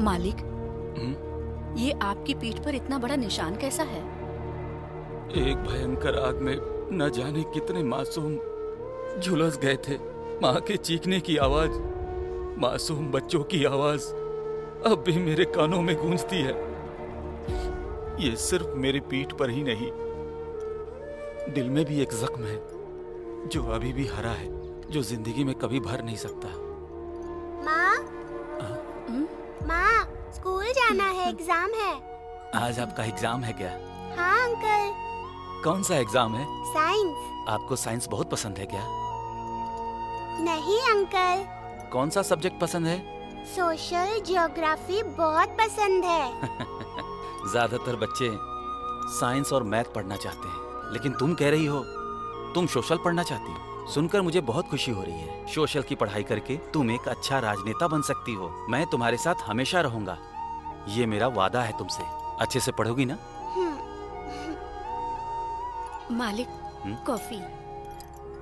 मालिक, ये आपकी पीठ पर इतना बड़ा निशान कैसा है? एक भयंकर आग में न जाने कितने मासूम झुलस गए थे। माँ के चीखने की आवाज, मासूम बच्चों की आवाज अब भी मेरे कानों में गूंजती है। ये सिर्फ मेरी पीठ पर ही नहीं, दिल में भी एक जख्म है जो अभी भी हरा है, जो जिंदगी में कभी भर नहीं सकता। माँ, माँ, स्कूल जाना है, एग्जाम है। आज आपका एग्जाम है क्या? हाँ अंकल। कौन सा एग्जाम है? साइंस। आपको साइंस बहुत पसंद है क्या? नहीं अंकल। कौन सा सब्जेक्ट पसंद है? सोशल ज्योग्राफी बहुत पसंद है। ज्यादातर बच्चे साइंस और मैथ पढ़ना चाहते हैं, लेकिन तुम कह रही हो तुम सोशल पढ़ना चाहती हो। सुनकर मुझे बहुत खुशी हो रही है। सोशल की पढ़ाई करके तुम एक अच्छा राजनेता बन सकती हो। मैं तुम्हारे साथ हमेशा रहूंगा, ये मेरा वादा है तुमसे। अच्छे से पढ़ोगी ना? मालिक, कॉफी।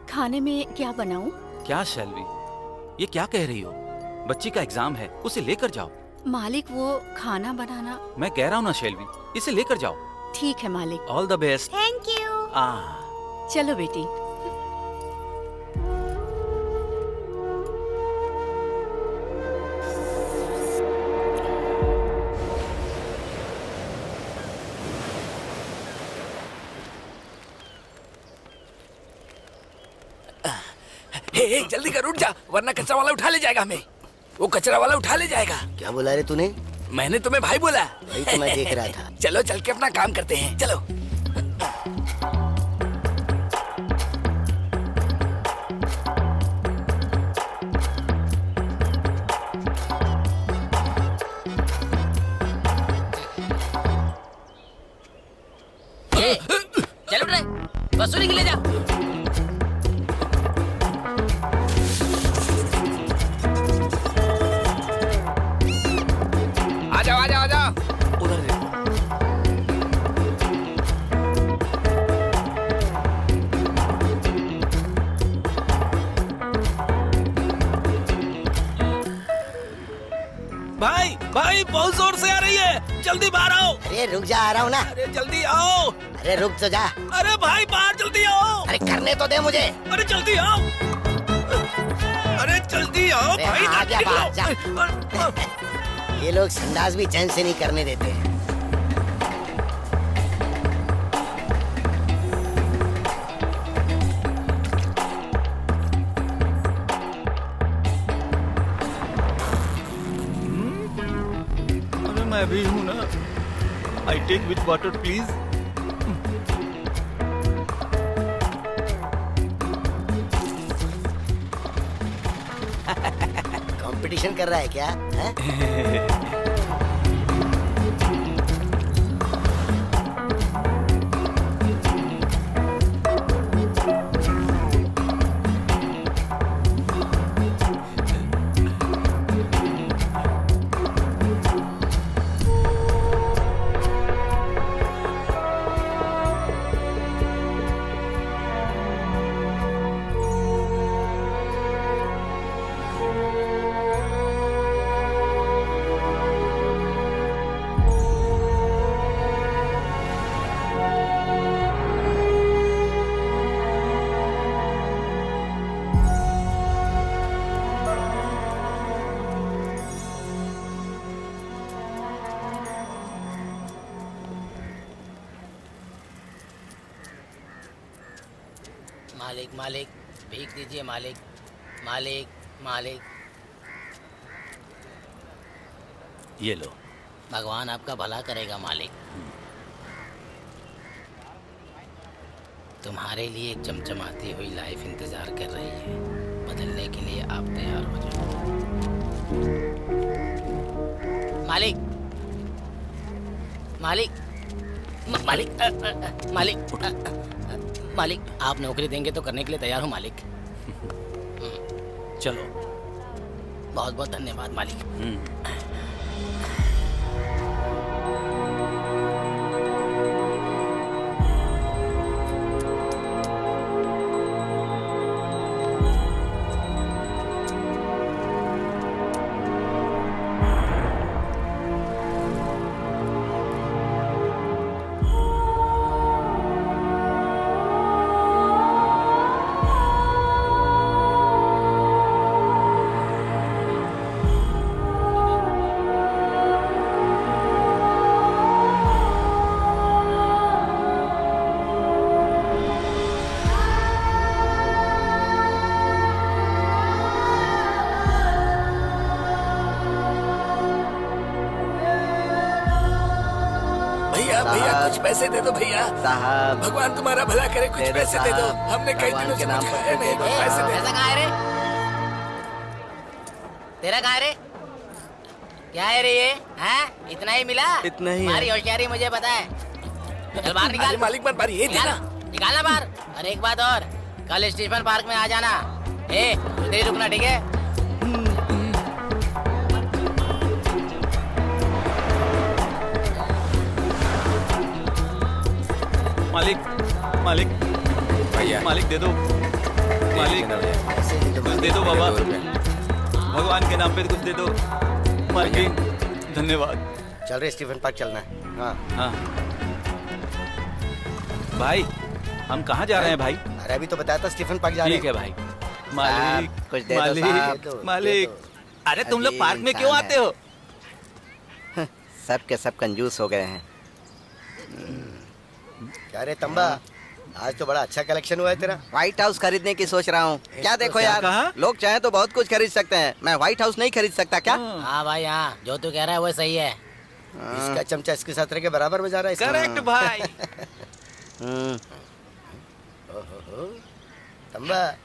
खाने में क्या बनाऊं? क्या शैलवी, ये क्या कह रही हो? बच्ची का एग्जाम है, उसे लेकर जाओ। मालिक, वो खाना बनाना। मैं कह रहा हूँ ना शैलवी, इसे लेकर जाओ। ठीक है मालिक। All the best. Thank you. चलो बेटी। हे, जल्दी कर, उठ जा, वरना कचरा वाला उठा ले जाएगा हमें। वो कचरा वाला उठा ले जाएगा। क्या बोला रे तूने? मैंने तुम्हें भाई बोला। वही तो मैं देख रहा था। चलो चल के अपना काम करते हैं, चलो। चल उठ रहे, वसूली के ले जा। आजा उधर देखो। भाई भाई, बहुत जोर से आ रही है, जल्दी बाहर आओ। अरे रुक जा, आ रहा हूँ ना। अरे जल्दी आओ। अरे रुक तो जा। अरे भाई बाहर जल्दी आओ। अरे करने तो दे मुझे। अरे जल्दी आओ। अरे जल्दी आओ भाई। आ गया, बाहर जा। ये लोग संडास भी चैन से नहीं करने देते हैं। अरे मैं भी हूँ ना। I take with water please. Competition कर रहा है क्या? है? मालिक मालिक, भीख दीजिए मालिक। मालिक मालिक। ये लो। भगवान आपका भला करेगा मालिक। तुम्हारे लिए एक चमचमाती हुई लाइफ इंतजार कर रही है। बदलने के लिए आप तैयार हो जाओ मालिक। मालिक मालिक मालिक मालिक, आप नौकरी देंगे तो करने के लिए तैयार हूँ मालिक। चलो। बहुत बहुत धन्यवाद मालिक। कुछ पैसे दे दो भैया। साहब भगवान तुम्हारा भला करे, कुछ दे दो पैसे दे दो। साहब, हमने कई भगवान दिनों के से नाम कुछ पर खाया नहीं, कुछ पैसे दे पैसा कहाँ है रे? तेरा कहाँ है रे? क्या है रे ये? हैं? इतना ही मिला? इतना ही है। हमारी होशियारी मुझे पता है। चल बाहर निकाल। अरे मालिक मत मारिए, ये निकाल, देना। निकालना बाहर। और एक बात और, कल स्टेशन पार्क में आ जाना। उधर ही रुकना, ठीक है? मालिक मालिक भैया मालिक दे दो, मालिक ऐसे ही कुछ दे दो बाबा, भगवान के नाम पे कुछ दे दो मालिक, धन्यवाद। चल रहे स्टीफन पार्क चलना है। हाँ हाँ भाई, हम कहाँ जा रहे हैं भाई? अरे अभी तो बताया था स्टीफन पार्क जा रहे ठीक है भाई। मालिक कुछ दे दो साहब, मालिक मालिक, अरे तुम लोग पार्क में क्यों आते हो? सब के सब कंजूस हो गए हैं। क्या रे तंबा, आज तो बड़ा अच्छा कलेक्शन हुआ है तेरा। व्हाइट हाउस खरीदने की सोच रहा हूँ। क्या देखो क्या यार, कहा? लोग चाहे तो बहुत कुछ खरीद सकते हैं, मैं व्हाइट हाउस नहीं खरीद सकता क्या? हाँ भाई हाँ, जो तू कह रहा है वो सही है। इसका चमचा इसके साथ रह के बराबर में जा रहा है इसका। करेक्ट भाई। तंबा,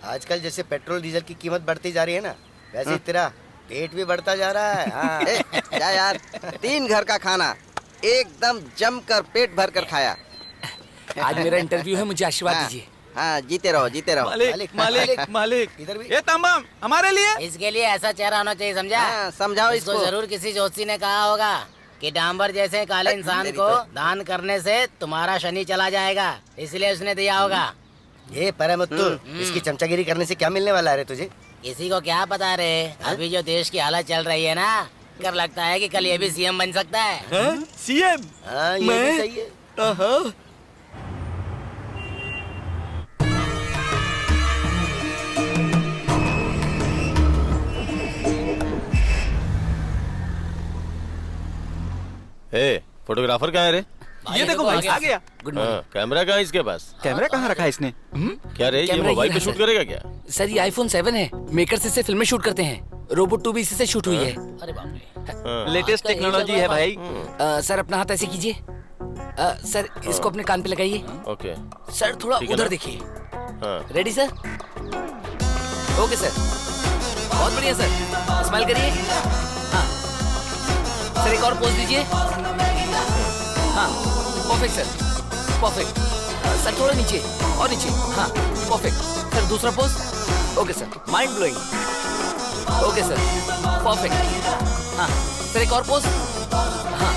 आजकल जैसे पेट्रोल डीजल की कीमत बढ़ती जा रही है ना, वैसे ही तेरा पेट भी बढ़ता जा रहा है। हाँ। क्या यार, 3 घर का खाना एकदम जमकर पेट भर कर खाया। आज मेरा इंटरव्यू है, मुझे आशीर्वाद हाँ, दीजिए। हाँ जीते रहो जीते रहो। मालिक मालिक मालिक, इधर भी। ये तमाम हमारे लिए। इसके लिए ऐसा चेहरा होना चाहिए, समझा? हाँ, समझाओ इसको। जरूर किसी ज्योतिषी ने कहा होगा कि डांबर जैसे काले इंसान को दान करने से तुम्हारा शनि चला जाएगा, इसलिए उसने दिया होगा। ये परमुत्तु, इसकी चमचागिरी करने से क्या मिलने वाला है रे तुझे? किसी को क्या पता रे, अभी जो देश की हालत चल रही है ना, कर लगता है कि कल ये भी सीएम बन सकता है। सीएम? हाँ ये भी सही है। ए, फोटोग्राफर कहाँ है रे? ये देखो भाई, आ गया। गुड हाँ, मॉर्निंग कैमरा कहाँ है इसके पास? कैमरा कहाँ रखा है इसने? क्या रे, ये कैमरा मोबाइल ये पे है शूट सर। करेगा क्या? सर ये आईफोन 7 है, मेकर से फिल्में शूट करते हैं। रोबोट 2 भी इसी से शूट हुई है। अरे बाप रे, हाँ, लेटेस्ट टेक्नोलॉजी है भाई। सर अपना हाथ ऐसे कीजिए। सर इसको अपने कान पे लगाइए। ओके। सर थोड़ा ठीक है उधर ना? देखिए। हाँ, रेडी सर? ओके सर, बहुत बढ़िया सर, स्माइल करिए। हाँ सर, एक और पोज दीजिए। हाँ परफेक्ट सर, परफेक्ट। सर थोड़ा नीचे और नीचे। हाँ परफेक्ट सर, दूसरा pose. Okay sir, mind blowing. Okay sir, perfect. हाँ सर, एक और पोज। हाँ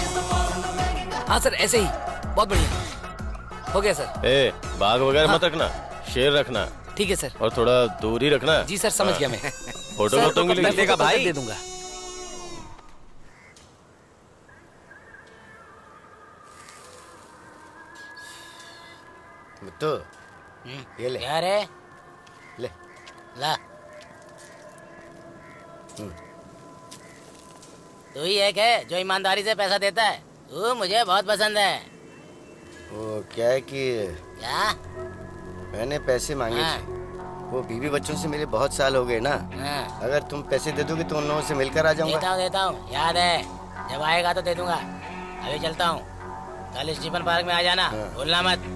हाँ सर, ऐसे ही, बहुत बढ़िया हो गया सर। ए, बाघ वगैरह हाँ। मत रखना, शेर रखना ठीक है सर। और थोड़ा दूर ही रखना। जी सर, समझ हाँ। गया मैं। फोटो सर, तो मैं मिलेगा फोटो भाई। दे दूंगा। मुत्तु, ये ले क्या रे? ले। ला, तू ही एक है जो ईमानदारी से पैसा देता है। तू मुझे बहुत पसंद है। वो क्या है कि क्या? मैंने पैसे मांगे हाँ। थे, वो बीवी बच्चों से मिले बहुत साल हो गए ना। हाँ, अगर तुम पैसे दे दोगे तो उन लोगों से मिलकर आ जाऊंगा। देता हूँ, याद है। जब आएगा तो दे दूंगा। अभी चलता हूँ, कल स्टीफन पार्क में आ जाना, हाँ। भूलना मत।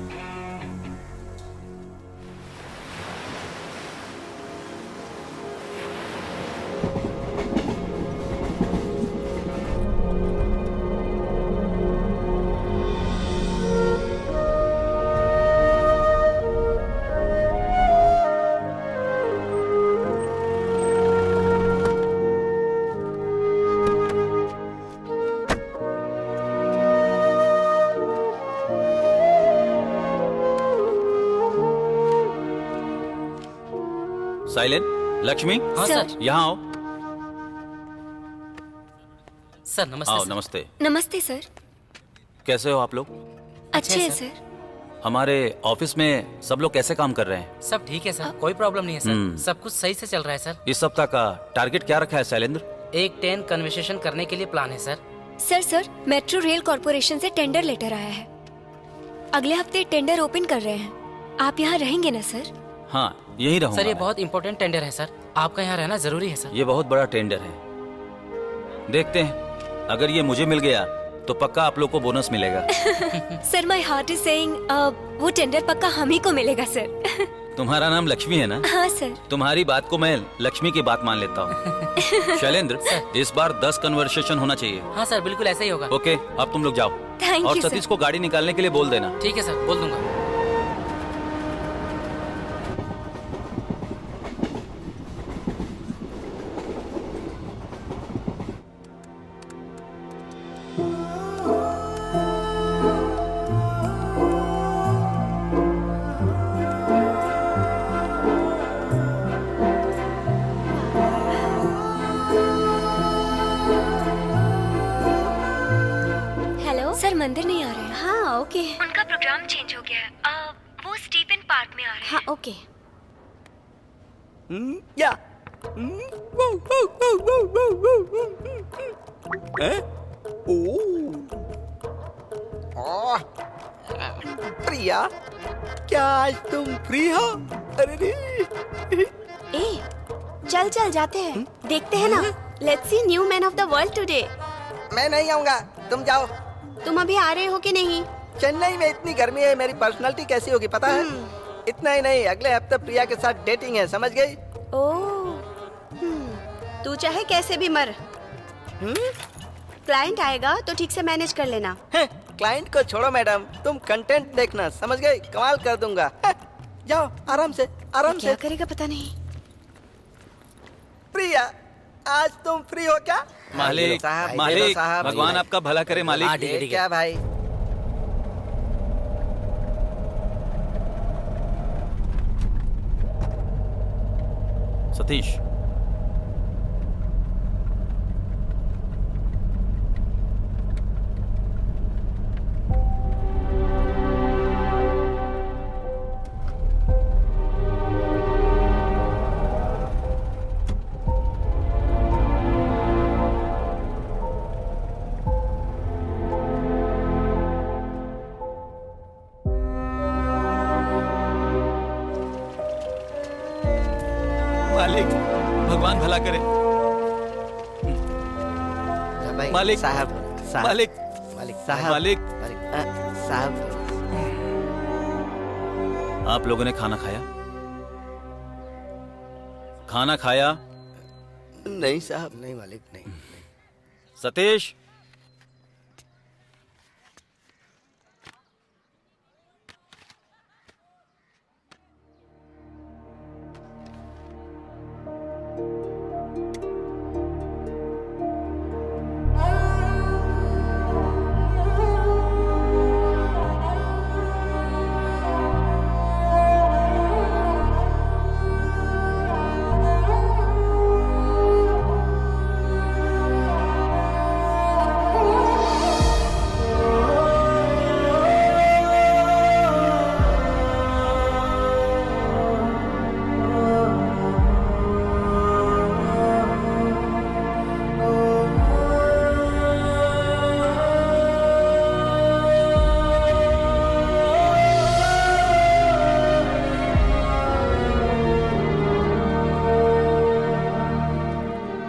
साइलेंट, लक्ष्मी हाँ सर। यहाँ आओ। सर नमस्ते आओ, सर। नमस्ते। नमस्ते सर। कैसे हो आप लोग? अच्छे हैं सर। सर। हमारे ऑफिस में सब लोग कैसे काम कर रहे हैं? सब ठीक है सर, कोई प्रॉब्लम नहीं है सर, सब कुछ सही से चल रहा है सर। इस सप्ताह का टारगेट क्या रखा है शैलेंद्र? एक 10 कन्वर्सेशन करने के लिए प्लान है sir. Sir metro rail corporation से टेंडर लेटर आया है। अगले हफ्ते टेंडर ओपन कर रहे हैं। आप यहाँ रहेंगे ना सर? हाँ, यही रहूंगा सर ये मैं। बहुत इंपॉर्टेंट टेंडर है सर, आपका यहाँ रहना जरूरी है सर। ये बहुत बड़ा टेंडर है। देखते हैं, अगर ये मुझे मिल गया तो पक्का आप लोग को बोनस मिलेगा। Sir my heart is saying वो टेंडर पक्का हम ही को मिलेगा सर। तुम्हारा नाम लक्ष्मी है ना? हाँ सर। तुम्हारी बात को मैं लक्ष्मी की बात मान लेता हूँ। शैलेंद्र, इस बार 10 कन्वर्सेशन होना चाहिए। हाँ सर, बिल्कुल ऐसा ही होगा। ओके, अब तुम लोग जाओ। थैंक और यू सतीश सर। को गाड़ी निकालने के लिए बोल देना। ठीक है सर, बोल दूंगा। हेलो सर, मंदिर नहीं आ रहे हैं। हाँ ओके। उनका प्रोग्राम चेंज हो गया है। वो स्टीफन पार्क में आ रहे हैं। हाँ ओके। या प्रिया, क्या आज तुम फ्री हो? अरे रे। ए चल चल जाते हैं, देखते हैं ना। Let's see new man of the world today. मैं नहीं आऊंगा, तुम जाओ। तुम अभी आ रहे हो कि नहीं? चेन्नई में इतनी गर्मी है, मेरी पर्सनालिटी कैसी होगी पता है? इतना ही नहीं, अगले हफ्ते प्रिया के साथ डेटिंग है, समझ गई? ओह, तू चाहे कैसे भी मर। क्लाइंट आएगा तो ठीक से मैनेज कर लेना। क्लाइंट को छोड़ो मैडम, तुम कंटेंट देखना, समझ गई? कमाल कर दूंगा। जाओ आराम से, आराम क्या से। करेगा पता नहीं। प्रिया, आज तुम फ्री हो क्या? मालिक, साहब, मालिक, साहब, भगवान आपका भला करे मालिक। हाँ, ठीक है, ये ठीक है। क्या भाई? सतीश, मालिक, भगवान भला करे। भाई, मालिक, साहब, साहब, मालिक, मालिक, साहब, मालिक। साहब। आप लोगों ने खाना खाया? खाना खाया? नहीं साहब, नहीं मालिक, नहीं। सतीश,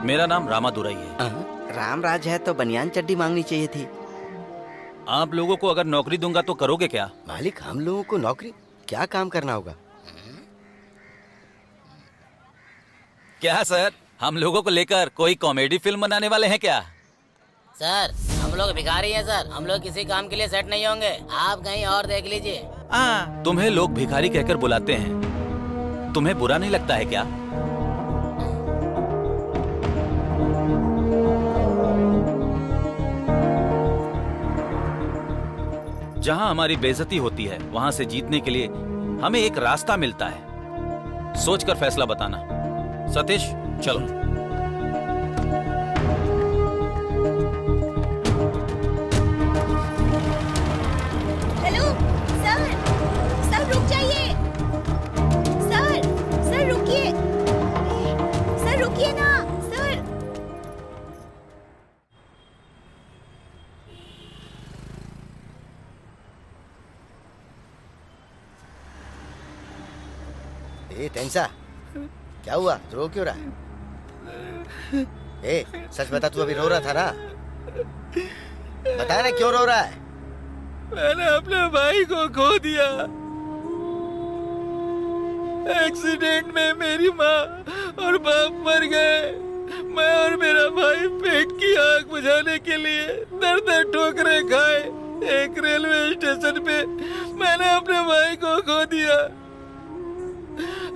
मेरा नाम रामादुराई है। राम राज है तो बनियान चड्डी मांगनी चाहिए थी। आप लोगों को अगर नौकरी दूंगा तो करोगे क्या? मालिक, हम लोगों को नौकरी, क्या काम करना होगा? क्या सर, हम लोगों को लेकर कोई कॉमेडी फिल्म बनाने वाले हैं क्या? सर, हम लोग भिखारी हैं सर, हम लोग किसी काम के लिए सेट नहीं होंगे, आप कहीं और देख लीजिए। तुम्हें लोग भिखारी कहकर बुलाते हैं, तुम्हें बुरा नहीं लगता है क्या? जहां हमारी बेइज्जती होती है, वहां से जीतने के लिए हमें एक रास्ता मिलता है। सोचकर फैसला बताना। सतीश, चलो। हेलो सर, सर रुक जाइए। सर रुकिए। सर रुकिए ना सर। ए तेंसा, क्या हुआ? रो क्यों रहा है? ए, सच बता, तू अभी रो रहा था ना? बता ना क्यों रो रहा है? मैंने अपने भाई को खो दिया। एक्सीडेंट में मेरी माँ और बाप मर गए। मैं और मेरा भाई पेट की आग बुझाने के लिए दर दर ठोकरें खाए। एक रेलवे स्टेशन पे मैंने अपने भाई को खो दिया।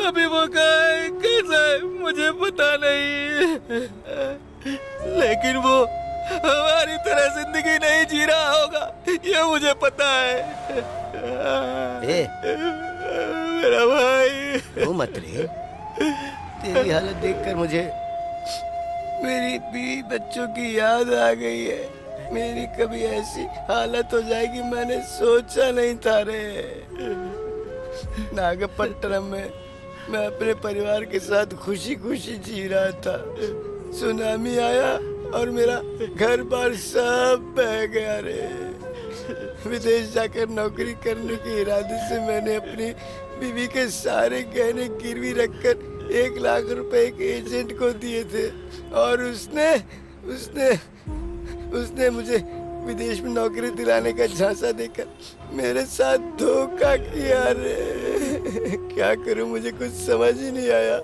अभी वो कहाँ है, कैसा है, मुझे पता नहीं। लेकिन वो हमारी तरह जिंदगी नहीं जी रहा होगा, ये मुझे पता है। ए, मेरा भाई। रो मत रे। तेरी हालत देखकर मुझे मेरी बीवी बच्चों की याद आ गई है। मेरी कभी ऐसी हालत हो जाएगी मैंने सोचा नहीं था रे। नागपट्टनम में मैं अपने परिवार के साथ खुशी खुशी जी रहा था। सुनामी आया और मेरा घर बार सब बह गया रे। विदेश जाकर नौकरी करने के इरादे से मैंने अपनी बीवी के सारे गहने गिरवी रखकर 1 लाख रुपए एक एजेंट को दिए थे और उसने मुझे विदेश में नौकरी दिलाने का झांसा देकर मेरे साथ धोखा किया रे। क्या करूं, मुझे कुछ समझ ही नहीं आया।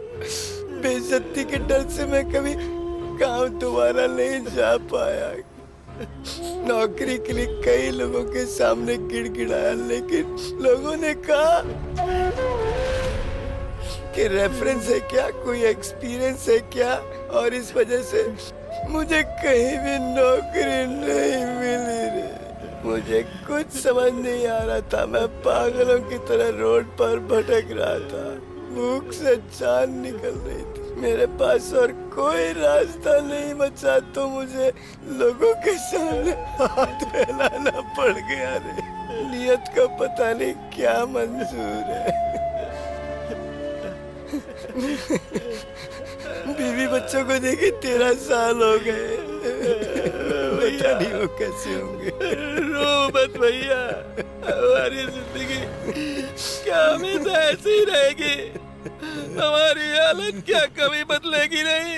बेइज्जती के डर से मैं कभी गांव दोबारा नहीं जा पाया। नौकरी के लिए कई लोगों के सामने गिड़गिड़ाया, लेकिन लोगों ने कहा कि रेफरेंस है क्या, कोई एक्सपीरियंस है क्या, और इस वजह से मुझे कहीं भी नौकरी नहीं मिली रे। मुझे कुछ समझ नहीं आ रहा था। मैं पागलों की तरह रोड पर भटक रहा था। भूख से जान निकल रही थी। मेरे पास और कोई रास्ता नहीं बचा तो मुझे लोगों के सामने हाथ फैलाना पड़ गया रे। नियत का पता नहीं क्या मंजूर है। बीवी बच्चों को देखे 13 साल हो गए। पता नहीं वो कैसे होंगे। रो मत भैया, हमारी जिंदगी क्या हमेशा ऐसी ही रहेगी? हमारी हालत क्या कभी बदलेगी नहीं?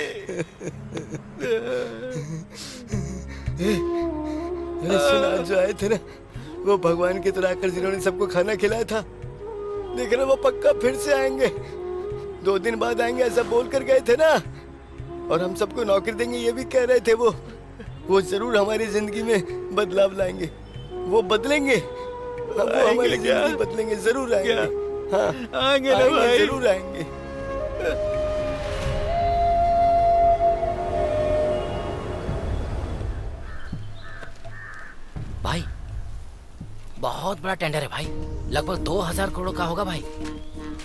सुना जो आए थे ना, वो भगवान की तरह आकर जिन्होंने सबको खाना खिलाया था, देखना वो पक्का फिर से आएंगे। 2 दिन बाद आएंगे ऐसा बोल कर गए थे ना। और हम सबको नौकरी देंगे ये भी कह रहे थे। वो जरूर हमारी जिंदगी में बदलाव लाएंगे। वो बदलेंगे, वो हमारी जिंदगी बदलेंगे, जरूर आएंगे। हाँ आएंगे ना भाई, जरूर आएंगे। भाई बहुत बड़ा टेंडर है भाई, लगभग 2000 करोड़ का होगा भाई।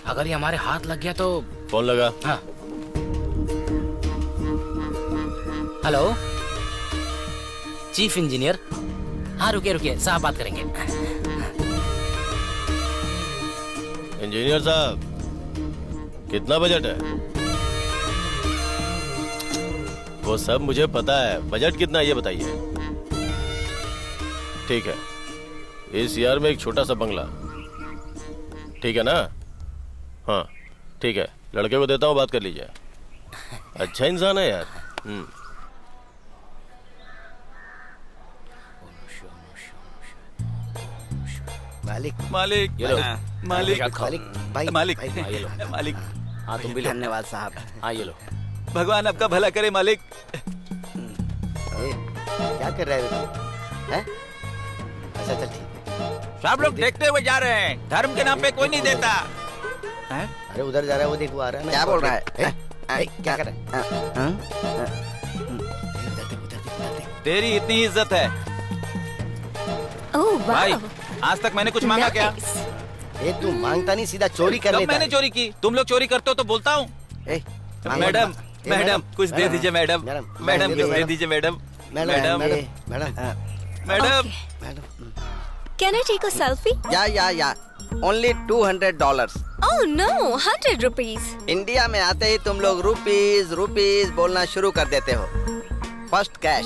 अगर ये हमारे हाथ लग गया तो। फोन लगा। हाँ हेलो चीफ इंजीनियर। हाँ रुकिए साहब बात करेंगे। इंजीनियर साहब, कितना बजट है? वो सब मुझे पता है, बजट कितना ये बताइए। ठीक है, इस ईयर में एक छोटा सा बंगला, ठीक है ना? हाँ ठीक है, लड़के को देता हूँ, बात कर लीजिए। अच्छा इंसान है यार। मालिक मालिक ये लो। मालिक मालिक भाई मालिक भाई, ये लो। मालिक, हाँ तुम भी लो। धन्यवाद साहब। हाँ ये लो। भगवान आपका भला करे मालिक। ए, क्या कर रहे हो तू? हैं? अच्छा चल ठीक है। सब लोग देखते हुए जा रहे हैं, धर्म के नाम पे कोई नहीं देता। अरे उधर जा रहा है, वो देख, वो आ रहा है ना। क्या बोल रहा है? क्या कर रहा है? तेरी इतनी इज्जत है ओह भाई, वाह, आज तक मैंने कुछ मांगा क्या? ए तू मांगता नहीं, सीधा चोरी कर कब लेता मैंने है। चोरी की? तुम लोग चोरी करते हो तो बोलता हूँ। ए, मैडम ए, मैडम कुछ दे दीजिए मैडम। मैडम, मैडम दे दो, कुछ दे मैडम। दीजिए madam. Madam madam madam madam madam. Can I take a selfie? या only $200। Oh no, 100 rupees. India में आते ही तुम लोग रुपीज बोलना शुरू कर देते हो। First cash,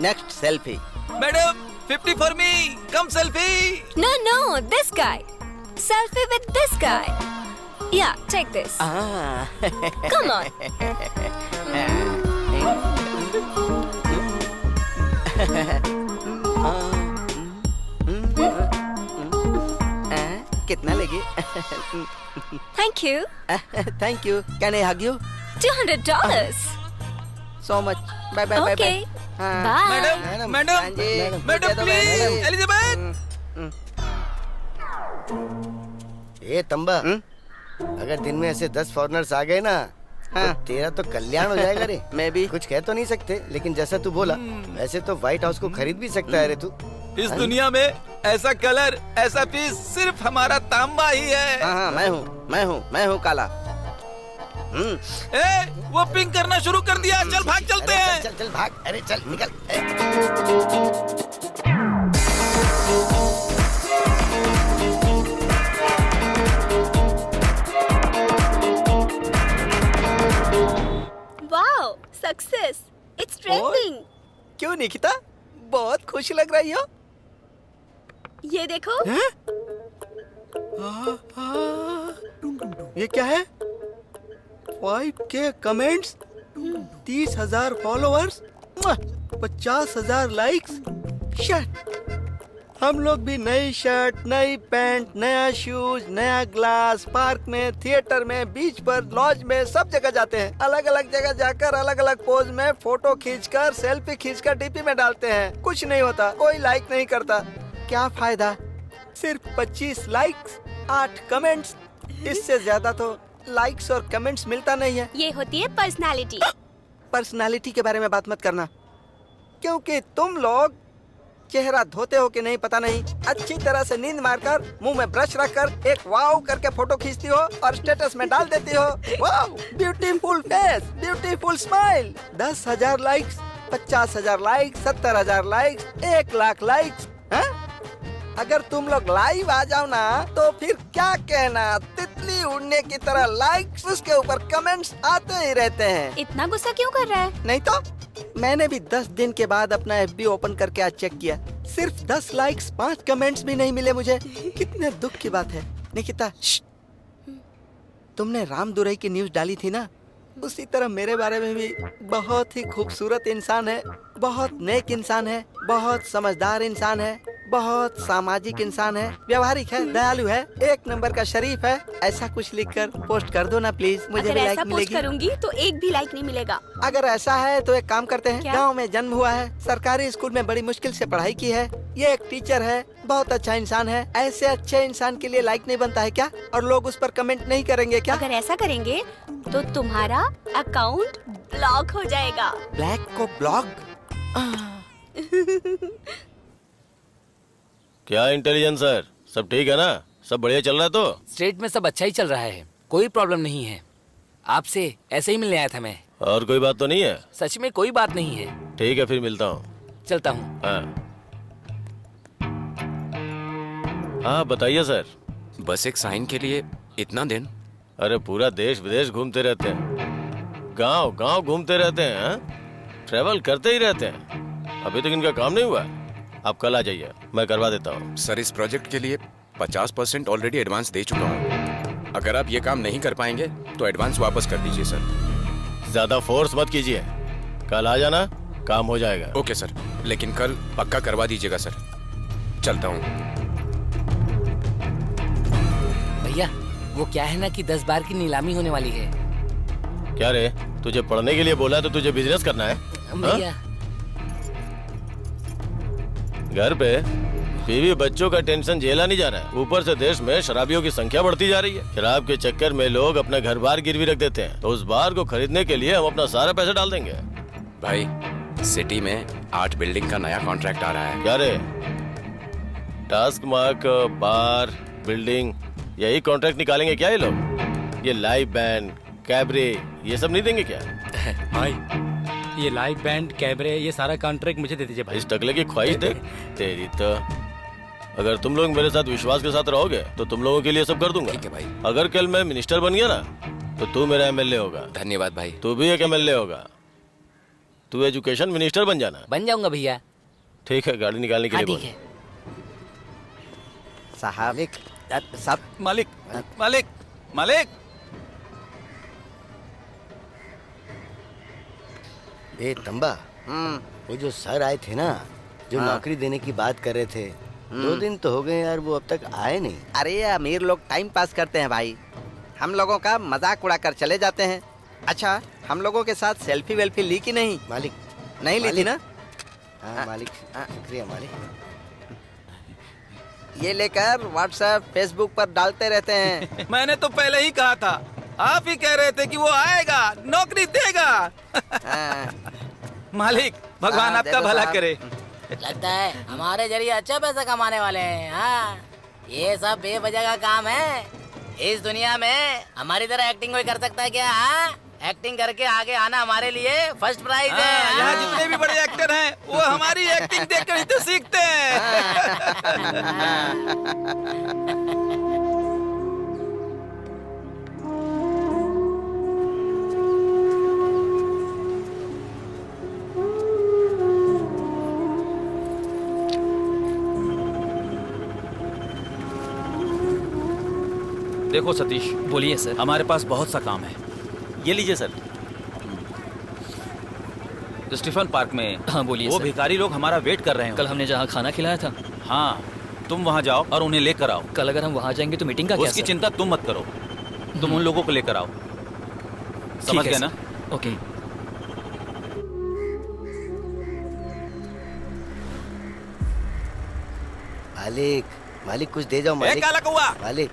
next selfie. Madam 50 for me, come selfie. No, no, this guy. Selfie with this guy. Yeah, take this. Come on. कितना लेगी? Thank you. Thank you. Can I hug you? $200। So much. Bye bye bye bye. Bye. Madam please Elizabeth. ए तंबा, अगर दिन में ऐसे 10 foreigners आ गए ना, तो तेरा तो कल्याण हो जाएगा रे। मैं भी कुछ कह तो नहीं सकते, लेकिन जैसा तू बोला वैसे तो व्हाइट हाउस को खरीद भी सकता है रे तू। इस दुनिया में ऐसा कलर, ऐसा पीस सिर्फ हमारा तांबा ही है। हाँ, मैं हूँ काला। ए, वो पिंक करना शुरू कर दिया। चल भाग, चलते हैं। चल चल भाग। अरे चल निकल। Wow, success, it's trending. क्यों निकिता, बहुत खुश लग रही हो। ये देखो। ये क्या है? 5K comments, 30,000 followers, 50,000 likes. Shut. हम लोग भी नई शर्ट, नई पैंट, नया शूज, नया ग्लास, पार्क में, थिएटर में, बीच पर, लॉज में, सब जगह जाते हैं। अलग अलग जगह जाकर अलग अलग पोज में फोटो खींचकर, सेल्फी खींचकर डीपी में डालते हैं। कुछ नहीं होता, कोई लाइक नहीं करता। क्या फायदा? सिर्फ 25 लाइक्स, 8 कमेंट्स। इससे ज्यादा तो लाइक्स और कमेंट्स मिलता नहीं है। ये होती है पर्सनालिटी। पर्सनालिटी के बारे में बात मत करना, क्योंकि तुम लोग चेहरा धोते हो कि नहीं पता नहीं, अच्छी तरह से नींद मारकर, मुंह में ब्रश रखकर एक वाव करके फोटो खींचती हो और स्टेटस में डाल देती हो। Wow, beautiful face, beautiful smile. 10,000 likes, 50,000 likes, 70,000 likes, 1,00,000 likes. अगर तुम लोग लाइव आ जाओ ना, तो फिर क्या कहना, तितली उड़ने की तरह लाइक्स, उसके ऊपर कमेंट्स आते ही रहते हैं। इतना गुस्सा क्यों कर रहा है? नहीं तो मैंने भी 10 दिन के बाद अपना FB ओपन करके आज चेक किया, सिर्फ 10 लाइक्स, 5 कमेंट्स भी नहीं मिले मुझे। कितने दुख की बात है। निकिता, तुमने राम दुरई की न्यूज डाली थी ना, उसी तरह मेरे बारे में भी बहुत ही खूबसूरत इंसान है, बहुत नेक इंसान है, बहुत समझदार इंसान है, बहुत सामाजिक इंसान है, व्यवहारिक है, दयालु है, एक नंबर का शरीफ है। ऐसा कुछ लिखकर पोस्ट कर दो ना प्लीज, मुझे अगर भी लाइक ऐसा पोस्ट मिलेगी। करूंगी तो एक भी लाइक नहीं मिलेगा। अगर ऐसा है तो एक काम करते हैं, क्या? गांव में जन्म हुआ है, सरकारी स्कूल में बड़ी मुश्किल से पढ़ाई की है, ये एक टीचर है, बहुत अच्छा इंसान है। ऐसे अच्छे इंसान के लिए लाइक नहीं बनता है क्या? और लोग उस पर कमेंट नहीं करेंगे क्या? अगर ऐसा करेंगे तो तुम्हारा अकाउंट ब्लॉक हो जाएगा। ब्लैक को ब्लॉक? क्या इंटेलिजेंस सर, सब ठीक है ना? सब बढ़िया चल रहा है? तो स्टेट में सब अच्छा ही चल रहा है, कोई प्रॉब्लम नहीं है। आपसे ऐसे ही मिलने आया था मैं। और कोई बात तो नहीं है? सच में कोई बात नहीं है। ठीक है, फिर मिलता हूँ। चलता हूँ। हाँ बताइए सर। बस एक साइन के लिए इतना दिन? अरे पूरा देश विदेश घूमते रहते हैं, गांव गांव घूमते रहते हैं, ट्रेवल करते ही रहते हैं। अभी तक इनका काम नहीं हुआ। आप कल आ जाइए, मैं करवा देता हूँ। सर, इस प्रोजेक्ट के लिए 50% ऑलरेडी एडवांस दे चुका हूँ। अगर आप ये काम नहीं कर पाएंगे तो एडवांस वापस कर दीजिए सर। ज्यादा फोर्स मत कीजिए, कल आ जाना, काम हो जाएगा। ओके सर, लेकिन कल पक्का करवा दीजिएगा सर। चलता हूँ। भैया, वो क्या है ना कि 10 बार की नीलामी होने वाली है। क्या रे, तुझे पढ़ने के लिए बोला है तो तुझे बिजनेस करना है? भैया, घर पे बीवी बच्चों का टेंशन झेला नहीं जा रहा है, ऊपर से देश में शराबियों की संख्या बढ़ती जा रही है। शराब के चक्कर में लोग अपना घर बार गिरवी रख देते हैं, तो उस बार को खरीदने के लिए हम अपना सारा पैसा डाल देंगे। भाई, सिटी में 8 बिल्डिंग का नया कॉन्ट्रैक्ट आ रहा है। क्या रे, टास्क मार्क, बार, बिल्डिंग, यही कॉन्ट्रैक्ट निकालेंगे क्या ये लोग? ये लाइव बैंड, कैबरे, ये सब नहीं देंगे क्या? भाई, ये लाइव बैंड, कैबरे, ये सारा कॉन्ट्रैक्ट मुझे दे दीजिए भाई। इस टकले की ख्वाहिश देख तेरी तो। अगर तुम लोग मेरे साथ विश्वास के साथ रहोगे तो तुम लोगों के लिए सब कर दूंगा। ठीक है भाई। अगर कल मैं मिनिस्टर बन गया ना, तो तू मेरा MLA होगा। धन्यवाद भाई। तू भी एक MLA होगा। तू एजुकेशन मिनिस्टर बन जाना। बन जाऊंगा भैया। ठीक है, गाड़ी निकालने के लिए ठीक बोल। है। साहब सब मालिक, मालिक, मालिक। ए तंबा, वो जो सर आए थे ना, जो नौकरी देने की बात कर रहे थे, 2 दिन तो हो गए यार, वो अब तक आए नहीं। अरे अमीर लोग टाइम पास करते हैं भाई, हम लोगों का मजाक उड़ाकर चले जाते हैं। अच्छा, हम लोगों के साथ सेल्फी वेल्फी ली कि नहीं? मालिक नहीं ली थी ना? हाँ मालिक, शुक्रिया मालिक। ये लेकर व्हाट्सएप फेसबुक पर डालते रहते हैं। मैंने तो पहले ही कहा था, आप ही कह रहे थे कि वो आएगा, नौकरी देगा। मालिक, भगवान आपका भला करे। लगता है हमारे जरिए अच्छा पैसा कमाने वाले हैं। हाँ, ये सब बेवजह का काम है। इस दुनिया में हमारी तरह एक्टिंग कोई कर सकता है क्या? हाँ? एक्टिंग करके आगे आना हमारे लिए फर्स्ट प्राइज है। यहाँ जितने भी बड़े एक्टर हैं, वो हमारी एक्टिंग देखकर ही तो सीखते हैं। देखो सतीश, बोलिए सर। हमारे पास बहुत सा काम है। ये लीजिए सर। स्टीफन पार्क में हाँ बोलिए वो सर। भिखारी लोग हमारा वेट कर रहे हैं। कल हमने जहाँ खाना खिलाया था। हाँ, तुम वहाँ जाओ और उन्हें लेकर आओ। कल अगर हम वहाँ जाएंगे तो मीटिंग का क्या उसकी सर? चिंता तुम मत करो, तुम उन लोगों को लेकर आओ। समझ गए ना? ओके। मालिक, मालिक कुछ दे जाओ मालिक। काला कौआ। मालिक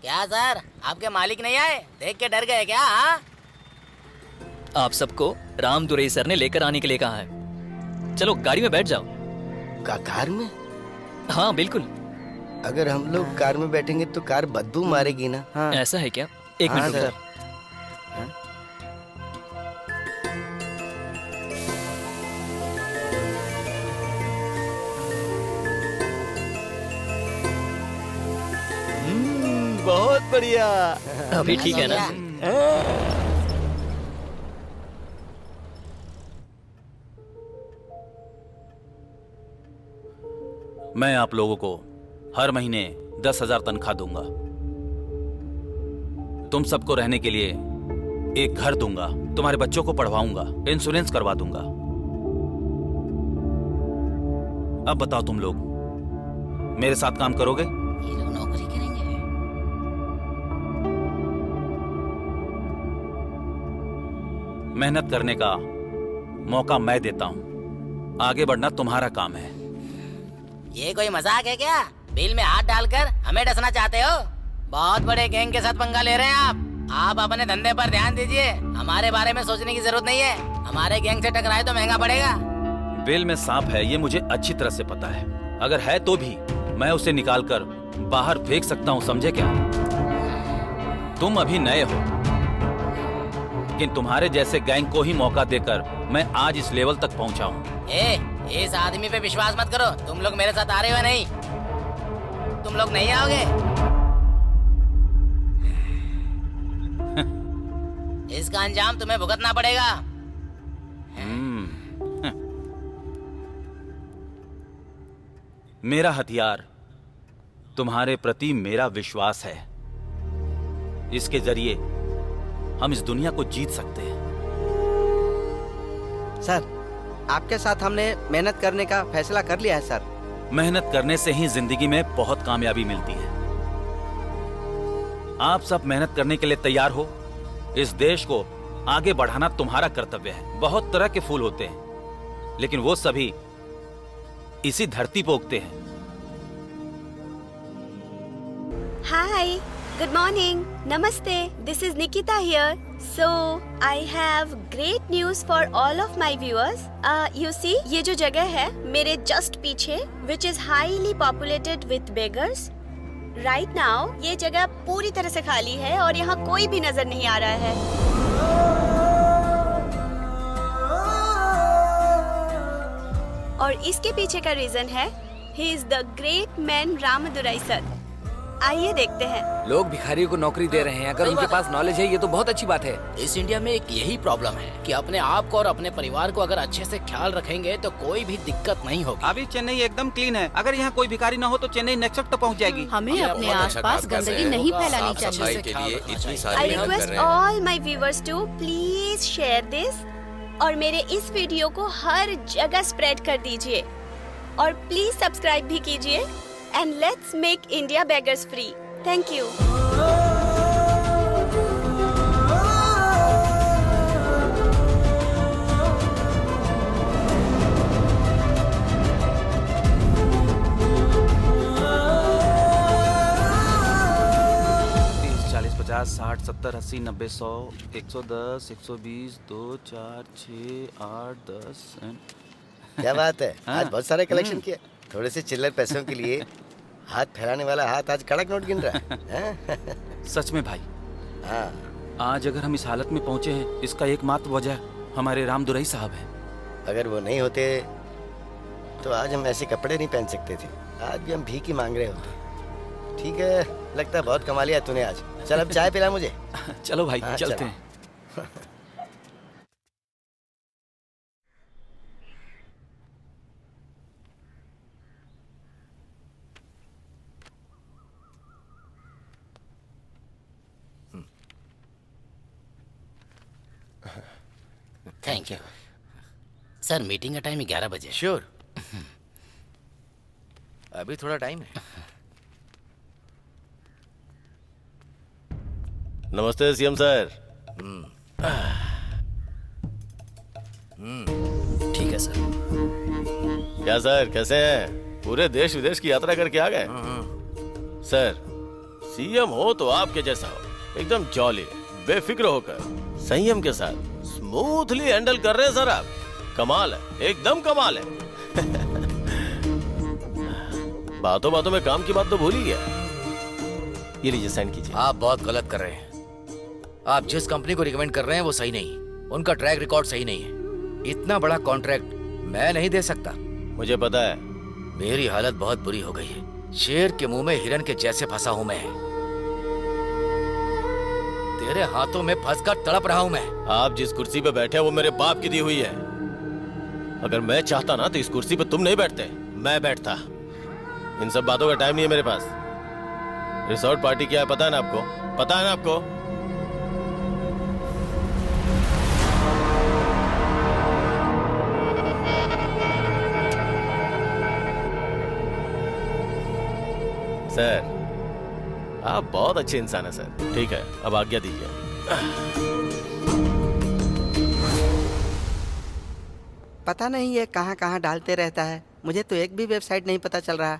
क्या सर, आपके मालिक नहीं आए? देख के डर गए क्या? हाँ? आप सबको राम दुरई सर ने लेकर आने के लिए कहा है। चलो गाड़ी में बैठ जाओ। कार में? हाँ बिल्कुल। अगर हम लोग कार में बैठेंगे तो कार बदबू मारेगी ना? हाँ। ऐसा है क्या? एक मिनट सर। रुको। बहुत बढ़िया। अभी ठीक है ना? मैं आप लोगों को हर महीने 10,000 तनख्वाह दूंगा। तुम सबको रहने के लिए एक घर दूंगा, तुम्हारे बच्चों को पढ़वाऊंगा, इंश्योरेंस करवा दूंगा। अब बताओ तुम लोग मेरे साथ काम करोगे? ये लोग नौकरी करेंगे। मेहनत करने का मौका मैं देता हूं, आगे बढ़ना तुम्हारा काम है। ये कोई मजाक है क्या? बिल में हाथ डालकर हमें डसना चाहते हो? बहुत बड़े गैंग के साथ पंगा ले रहे हैं आप अपने धंधे पर ध्यान दीजिए, हमारे बारे में सोचने की जरूरत नहीं है। हमारे गैंग से टकराए तो महंगा पड़ेगा। बिल में सांप है, ये मुझे अच्छी तरह से पता है। अगर है तो भी मैं उसे निकालकर बाहर फेंक सकता हूँ, समझे क्या? तुम अभी नए हो, लेकिन तुम्हारे जैसे गैंग को ही मौका देकर मैं आज इस लेवल तक पहुंचा हूँ। इस आदमी पे विश्वास मत करो। तुम लोग मेरे साथ आ रहे हो नहीं? तुम लोग नहीं आओगे? इसका अंजाम तुम्हें भुगतना पड़ेगा। मेरा हथियार तुम्हारे प्रति मेरा विश्वास है। इसके जरिए हम इस दुनिया को जीत सकते हैं। सर, आपके साथ हमने मेहनत करने का फैसला कर लिया है सर। मेहनत करने से ही जिंदगी में बहुत कामयाबी मिलती है। आप सब मेहनत करने के लिए तैयार हो? इस देश को आगे बढ़ाना तुम्हारा कर्तव्य है। बहुत तरह के फूल होते हैं, लेकिन वो सभी इसी धरती पर उगते हैं। Hi, good morning. Namaste. This is Nikita here. So, I have great news for all of my viewers. You see, ये जो जगह है मेरे just पीछे, which is highly populated with beggars. Right now, ये जगह पूरी तरह से खाली है और यहाँ कोई भी नजर नहीं आ रहा है। और इसके पीछे का रीजन है, he is the great man Ramdurai sir. आइए देखते हैं। लोग भिखारियों को नौकरी दे रहे हैं, अगर उनके पास नॉलेज है ये तो बहुत अच्छी बात है। इस इंडिया में एक यही प्रॉब्लम है कि अपने आप को और अपने परिवार को अगर अच्छे से ख्याल रखेंगे तो कोई भी दिक्कत नहीं होगी। अभी चेन्नई एकदम क्लीन है, अगर यहाँ कोई भिखारी न हो तो चेन्नई नेक्स्ट तक पहुँच जाएगी। हमें अपने आसपास गंदगी नहीं फैलानी चाहिए। के लिए इतनी आई सारी मेहनत कर रिक्वेस्ट रहे हैं। All my viewers to please share this और मेरे इस वीडियो को हर जगह स्प्रेड कर दीजिए और प्लीज सब्सक्राइब भी कीजिए and let's make India beggars free. Thank you. चालीस 50 60 70 80 90 100 110 120 2 4 6 8 10 क्या बात है, हाँ। आज बहुत सारे कलेक्शन किए। थोड़े से चिल्लर पैसों के लिए हाथ फैलाने वाला हाथ आज कड़क नोट गिन रहा है। सच में भाई, हाँ, आज अगर हम इस हालत में पहुंचे हैं इसका एकमात्र वजह हमारे राम दुरई साहब हैं। अगर वो नहीं होते तो आज हम ऐसे कपड़े नहीं पहन सकते थे, आज भी हम भीख ही मांग रहे होते। ठीक है, लगता है बहुत कमा लिया तूने आज। चल अब चाय पिला मुझे। चलो भाई हाँ, चलते चलो। हैं। Thank you sir. मीटिंग का टाइम 11 बजे। श्योर, अभी थोड़ा टाइम है। नमस्ते सीएम सर। ठीक है सर। क्या सर, कैसे हैं? पूरे देश विदेश की यात्रा करके आ गए? सर, सीएम हो तो आपके जैसा हो, एकदम जॉली, बेफिक्र होकर, संयम के साथ स्मूथली हैंडल कर रहे हैं सर आप। कमाल है, एकदम कमाल है। बातों बातों में काम की बात तो भूल ही गया। ये लीजिए, साइन कीजिए। आप बहुत गलत कर रहे हैं। आप जिस कंपनी को रिकमेंड कर रहे हैं वो सही नहीं, उनका ट्रैक रिकॉर्ड सही नहीं है। इतना बड़ा कॉन्ट्रैक्ट मैं नहीं दे सकता। मुझे पता है। मेरी हालत बहुत बुरी हो गई है। शेर के मुंह में हिरन के जैसे फंसा हूं मैं। तेरे हाथों में फंसकर तड़प रहा हूं मैं। आप जिस कुर्सी पे बैठे हैं वो मेरे बाप की दी हुई है। अगर मैं चाहता ना तो इस कुर्सी पे तुम नहीं बैठते, मैं बैठता। इन सब बातों का टाइम नहीं है मेरे पास। रिसोर्ट पार्टी क्या है पता है ना आपको? पता है ना आपको? सर, आप बहुत अच्छे इंसान हैं सर। ठीक है, अब आज्ञा दीजिए। पता नहीं ये कहाँ कहाँ डालते रहता है, मुझे तो एक भी वेबसाइट नहीं पता चल रहा।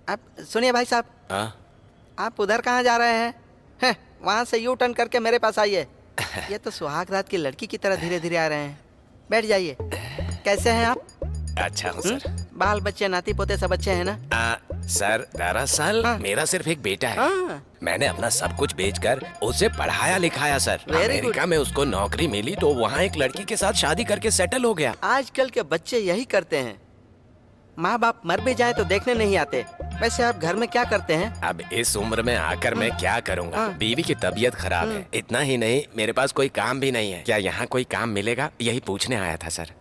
आप सुनिए भाई साहब, आप उधर कहाँ जा रहे हैं? वहाँ से यू टर्न करके मेरे पास आइए। ये तो सुहाग रात की लड़की की तरह धीरे धीरे आ रहे हैं। बैठ जाइए। कैसे हैं आप? अच्छा हूँ सर। बाल बच्चे नाती पोते सब अच्छे हैं ना? सर, दरअसल मेरा सिर्फ एक बेटा है। मैंने अपना सब कुछ बेचकर उसे पढ़ाया लिखाया सर। अमेरिका में उसको नौकरी मिली तो वहाँ एक लड़की के साथ शादी करके सेटल हो गया। आजकल के बच्चे यही करते हैं। माँ बाप मर भी जाए तो देखने नहीं आते। वैसे आप घर में क्या करते हैं? अब इस उम्र में आकर मैं क्या करूँगा? बीवी की तबीयत खराब है। इतना ही नहीं, मेरे पास कोई काम भी नहीं है। क्या यहाँ कोई काम मिलेगा? यही पूछने आया था सर।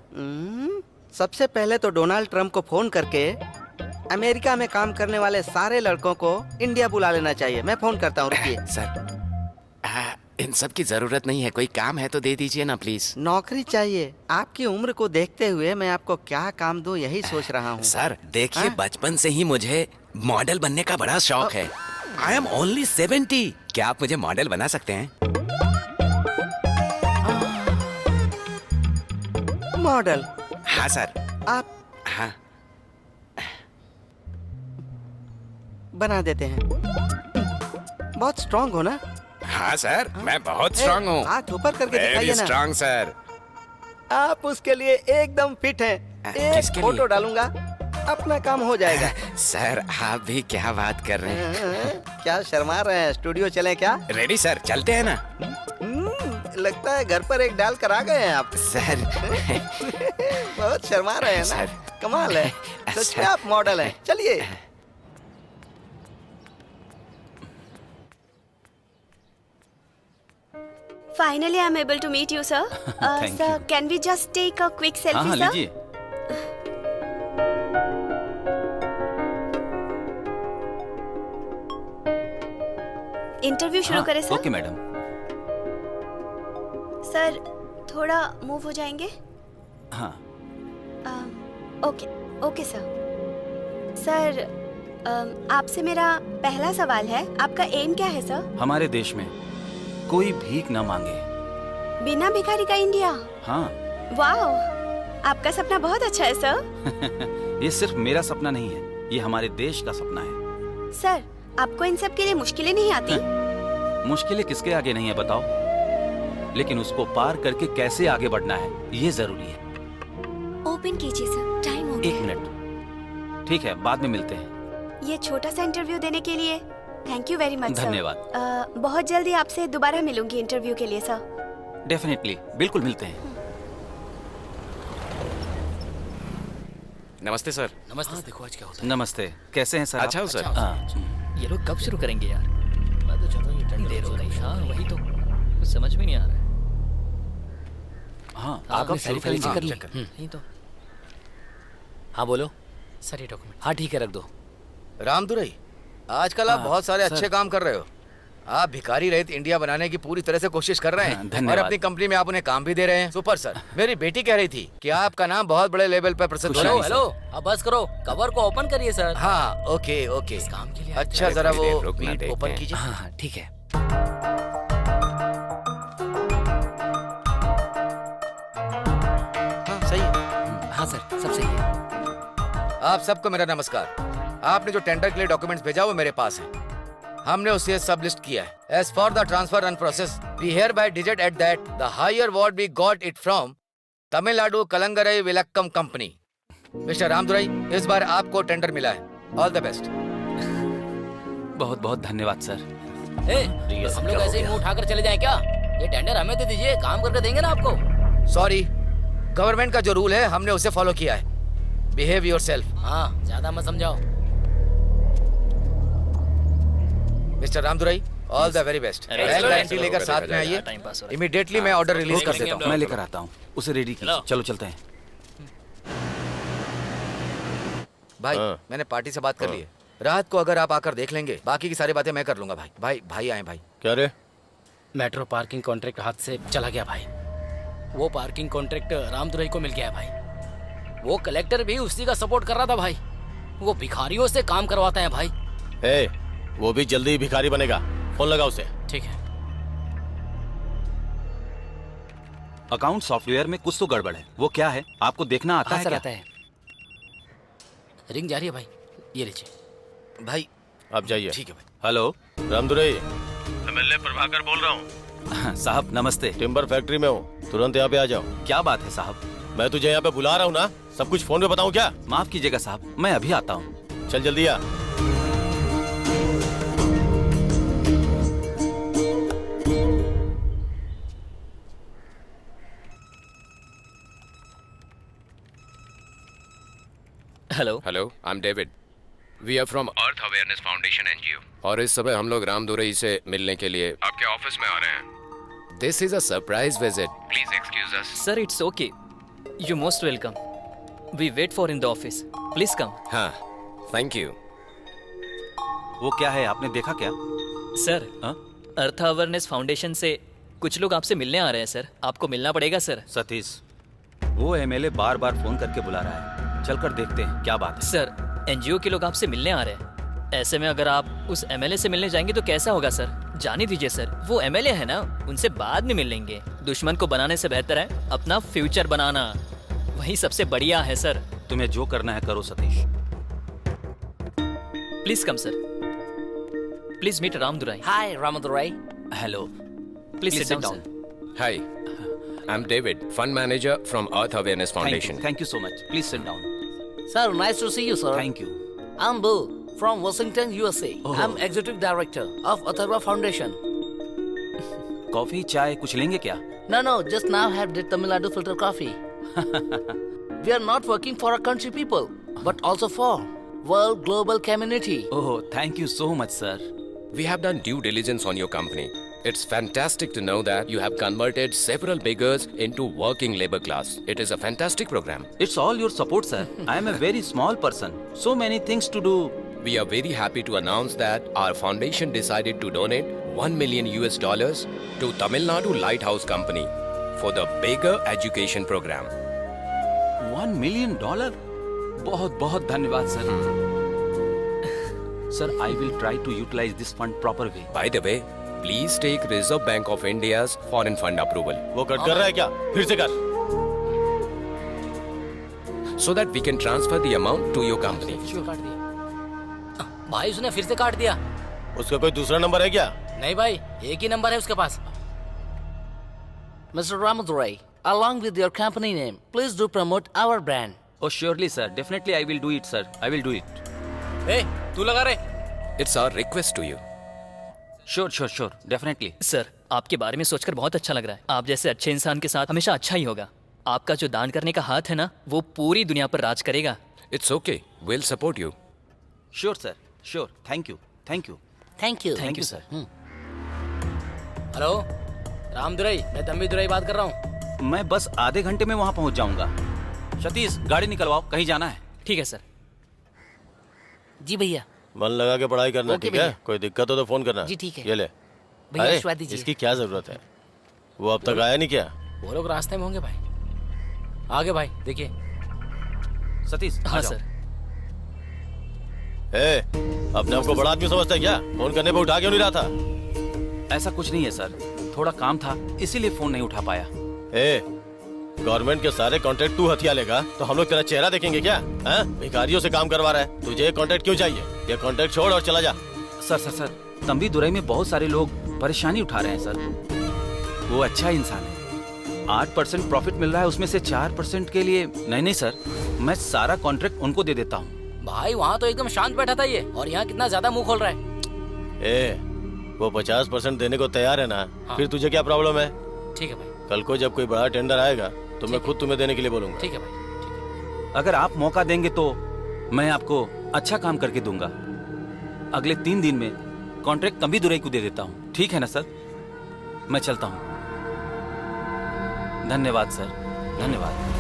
सबसे पहले तो डोनाल्ड ट्रम्प को फोन करके अमेरिका में काम करने वाले सारे लड़कों को इंडिया बुला लेना चाहिए। मैं फोन करता हूँ, रुकिए। सर, इन सब की जरूरत नहीं है। कोई काम है तो दे दीजिए ना प्लीज। नौकरी चाहिए। आपकी उम्र को देखते हुए मैं आपको क्या काम दूं यही सोच रहा हूँ। सर देखिए, बचपन से ही मुझे मॉडल बनने का बड़ा शौक है। I am only 70। क्या आप मुझे मॉडल बना सकते हैं? मॉडल? हाँ सर। आप? हाँ, बना देते हैं। बहुत स्ट्रांग हो ना? हाँ सर, मैं बहुत स्ट्रांग हूँ। हाथ ऊपर करके दिखाइए ना। Strong sir. आप उसके लिए एकदम फिट हैं। एक फोटो डालूंगा, अपना काम हो जाएगा। सर, आप भी क्या बात कर रहे हैं? क्या शर्मा रहे हैं? स्टूडियो चलें क्या? रेडी सर, चलते हैं ना। लगता है घर पर एक डाल कर आ गए हैं आप। सर बहुत शर्मा रहे हैं ना? कमाल है। सच में आप मॉडल हैं। चलिए। Finally, I'm able to meet you, sir. Thank Sir, you. can we just take a quick हाँ selfie, हाँ sir? लीजिए। इंटरव्यू शुरू हाँ, करें सर? Okay madam. सर, थोड़ा मूव हो जाएंगे? हाँ ओके, ओके सर। सर, आपसे मेरा पहला सवाल है, आपका एम क्या है सर? हमारे देश में कोई भीख न मांगे। बिना भिखारी का इंडिया? हाँ वाओ, आपका सपना बहुत अच्छा है सर। ये सिर्फ मेरा सपना नहीं है, ये हमारे देश का सपना है। सर, आपको इन सब के लिए मुश्किलें नहीं आती? मुश्किलें किसके आगे नहीं है बताओ, लेकिन उसको पार करके कैसे आगे बढ़ना है ये जरूरी है। ओपन कीजिए सर, टाइम हो गया। 1 मिनट। ठीक है, बाद में मिलते हैं। ये छोटा सा इंटरव्यू देने के लिए thank you very much sir. धन्यवाद। बहुत जल्दी आपसे दोबारा मिलूंगी इंटरव्यू के लिए सर। डेफिनेटली, बिल्कुल मिलते हैं। नमस्ते सर। नमस्ते। देखो आज क्या होता नमस्ते, कैसे हैं सर? अच्छा हो सर। हाँ। ये लोग कब शुरू करेंगे यार? मैं तो चाहता हूँ ये टेंडर देर हो रही है। हाँ वही तो, कुछ समझ में नहीं आ रहा है। हाँ, आपने शुरू सारी करेंगे। फाइलें चेक कर ली? नहीं तो। हाँ बोलो। सर ये डॉक्यूमेंट। हाँ ठीक है, रख दो। रामदुरई, आजकल आप हाँ, बहुत सारे सर। अच्छे काम कर रहे हो। आप भिखारी रहित इंडिया बनाने की पूरी तरह से कोशिश कर रहे हाँ, हैं धन्यवाद। और अपनी कंपनी में आप उन्हें काम भी दे रहे हैं। Super sir. मेरी बेटी कह रही थी कि आपका नाम बहुत बड़े लेवल पर प्रसिद्ध हो हेलो रहा है। हेलो, अब बस करो, कवर को ओपन करिए सर। हाँ, ओके ओके। इस काम के लिए अच्छा, अरे जरा थोड़ी वो देर रुकना, मीट देखते ओपन हैं। कीजिए। हाँ हाँ ठीक है। हाँ, सही है। हाँ सर, सब सही है। आप सबको मेरा नमस्कार। आपने जो टेंडर के लिए डॉक्यूमेंट्स भेजा वो मेरे पास है। हमने उसे सब लिस्ट किया है। As for the transfer and process, we hear bye digit at that the higher what we got it from Tamil Nadu कलंगरई विलक्कम company. Mister रामदुरई, इस बार आपको टेंडर मिला है। All the best. बहुत बहुत धन्यवाद सर। ए, हम लोग ऐसे ही मुंह उठाकर चले जाएं क्या? ये टेंडर हमें दे दीजिए, काम करके देंगे ना आपको। सॉरी, गवर्नमेंट का जो रूल है हमने उसे फॉलो किया है। Behave yourself. हाँ, ज्यादा मत समझाओ। Mister Ramdurai, all the very best. अरे, बैंक चलो, गारंटी चलो, लेकर चलो, साथ चलो, में आइए। टाइम पास हो रहा है। इमीडिएटली मैं ऑर्डर रिलीज कर करेंगे देता हम हूँ। मैं लेकर आता हूँ, उसे रेडी कीजिए। चलो चलते हैं। भाई, हाँ। मैंने पार्टी से बात कर ली है। रात को अगर आप आकर देख लेंगे, बाकी की सारी बातें मैं कर लूंगा। भाई आए भाई। क्या रे? मेट्रो पार्किंग कॉन्ट्रैक्ट हाथ से चला गया भाई। वो पार्किंग कॉन्ट्रैक्ट रामदुरई को मिल गया है भाई। वो कलेक्टर भी उसी का सपोर्ट कर रहा था भाई। वो भिखारियों से काम करवाता है भाई। ए, वो भी जल्दी भिखारी बनेगा। फोन लगा उसे। ठीक है। अकाउंट सॉफ्टवेयर में कुछ तो गड़बड़ है। वो क्या है, आपको देखना आता है सर क्या? आता है। रिंग जा रही है भाई, ये लीजिए। भाई आप जाइए। ठीक है भाई। हेलो रामदुरई, एमएलए प्रभाकर बोल रहा हूँ। साहब, नमस्ते। टिम्बर फैक्ट्री में हूँ, तुरंत यहाँ पे आ जाओ। क्या बात है साहब? मैं तुझे यहाँ पे बुला रहा हूँ ना, सब कुछ फोन पे बताऊँ क्या? माफ कीजिएगा साहब, मैं अभी आता हूँ। चल जल्दी आ। Hello. Hello, I am David. We are from earth awareness foundation NGO, और इस समय हम लोग रामदुरई से मिलने के लिए आपके ऑफिस में आ रहे हैं। This is a surprise visit, please excuse us. Sir it's okay, you most welcome. We wait for in the office, please come. हाँ, थैंक यू। वो क्या है, आपने देखा क्या? सर, हाँ? अर्थ अवेयरनेस फाउंडेशन से कुछ लोग आपसे मिलने आ रहे हैं सर। आपको मिलना पड़ेगा सर। सतीश, वो एमएलए बार बार फोन करके बुला रहा है। चलकर देखते हैं क्या बात है। सर, एनजीओ के लोग आपसे मिलने आ रहे हैं। ऐसे में अगर आप उस एमएलए से मिलने जाएंगे तो कैसा होगा सर? जाने दीजिए सर, वो एमएलए है ना, उनसे बाद में मिल लेंगे। दुश्मन को बनाने से बेहतर है अपना फ्यूचर बनाना, वही सबसे बढ़िया है सर। तुम्हें जो करना है करो Satish. Please come sir. Please meet Ramdurai. Hi Ramdurai. Hello, please sit down down. Sir. Hi, I am David, fund manager from earth awareness foundation. Thank you so much. Please sit down. Sir, nice to see you, sir. Thank you. I'm Boo from Washington, USA. Oh. I'm executive director of Atharva Foundation. Coffee चाय कुछ लेंगे क्या? No, just now have the Tamil Nadu filter coffee. We are not working for our country people, but also for world global community. Oh, thank you so much sir. We have done due diligence on your company It's fantastic to know that you have converted several beggars into working labor class. It is a fantastic program. It's all your support, sir. I am a very small person. So many things to do. We are very happy to announce that our foundation decided to donate $1 million to Tamil Nadu Lighthouse Company for the beggar education program. $1 million? बहुत बहुत धन्यवाद sir. Sir, I will try to utilize this fund proper way. By the way, please take Reserve Bank of India's foreign fund approval. वो cut कर रहा है क्या? फिर से कर. So that we can transfer the amount to your company. काट दिया भाई, उसने फिर से काट दिया. उसका कोई दूसरा नंबर है क्या? नहीं भाई, एक ही नंबर है उसके पास. Mr. Ramadurai, along with your company name, please do promote our brand. Oh, surely, sir. Definitely, I will do it, sir. I will do it. ए, तू लगा रे. It's our request to you. Sure. Definitely. Sir, आपके बारे में सोचकर बहुत अच्छा लग रहा है. आप जैसे अच्छे इंसान के साथ हमेशा अच्छा ही होगा. आपका जो दान करने का हाथ है ना, वो पूरी दुनिया पर राज करेगा. It's okay. We'll support you. Sure, sir. Sure. Thank you. Thank you. Thank you, sir. Hello, Ramdurai, मैं तंबी दुरई बात कर रहा हूँ. मैं बस आधे घंटे में वहाँ पहुँच जाऊँगा. सतीश, गाड़ी निकलवाओ, कहीं जाना है. ठीक है सर. जी भैया. मन लगा के पढ़ाई करना, ओके ठीक है? भैया. कोई दिक्कत हो तो फोन करना. जी, ठीक है. ये ले. भैया, अरे, आशीर्वाद दीजिए. इसकी क्या जरूरत है? वो अब तक आया नहीं क्या? वो लोग रास्ते में होंगे भाई. आगे भाई, देखिए. सतीश, हाँ आ जाओ. सर. ए, अपने आप को बड़ा आदमी समझता है क्या? फोन करने पे उठा क्यों नहीं रहा था? ऐसा कुछ नहीं है सर. थोड़ा काम था, इसीलिए फोन नहीं उठा पाया. ए, गवर्नमेंट के सारे कॉन्ट्रैक्ट तू हथिया लेगा तो हम लोग तेरा चेहरा देखेंगे क्या? हाँ? भिखारियों से काम करवा रहा है. तुझे ये कॉन्ट्रैक्ट क्यों चाहिए? ये कॉन्ट्रैक्ट छोड़ और चला जा. सर, तंबी दुरई में बहुत सारे लोग परेशानी उठा रहे हैं सर. वो अच्छा इंसान है. 8% प्रॉफिट मिल रहा है, उसमें से 4% के लिए. नहीं सर, मैं सारा कॉन्ट्रैक्ट उनको दे देता हूँ. भाई, वहाँ तो एकदम शांत बैठा था ये, और यहाँ कितना ज्यादा मुंह खोल रहा है. ए, वो 50% देने को तैयार है ना? हाँ. फिर तुझे क्या प्रॉब्लम है? ठीक है भाई. कल को जब कोई बड़ा टेंडर आएगा तो मैं खुद तुम्हें देने के लिए बोलूंगा. ठीक है भाई. अगर आप मौका देंगे तो मैं आपको अच्छा काम करके दूंगा. अगले 3 दिन में कॉन्ट्रैक्ट तंबी दुरई को दे देता हूँ. ठीक है ना सर? मैं चलता हूँ. धन्यवाद सर, धन्यवाद.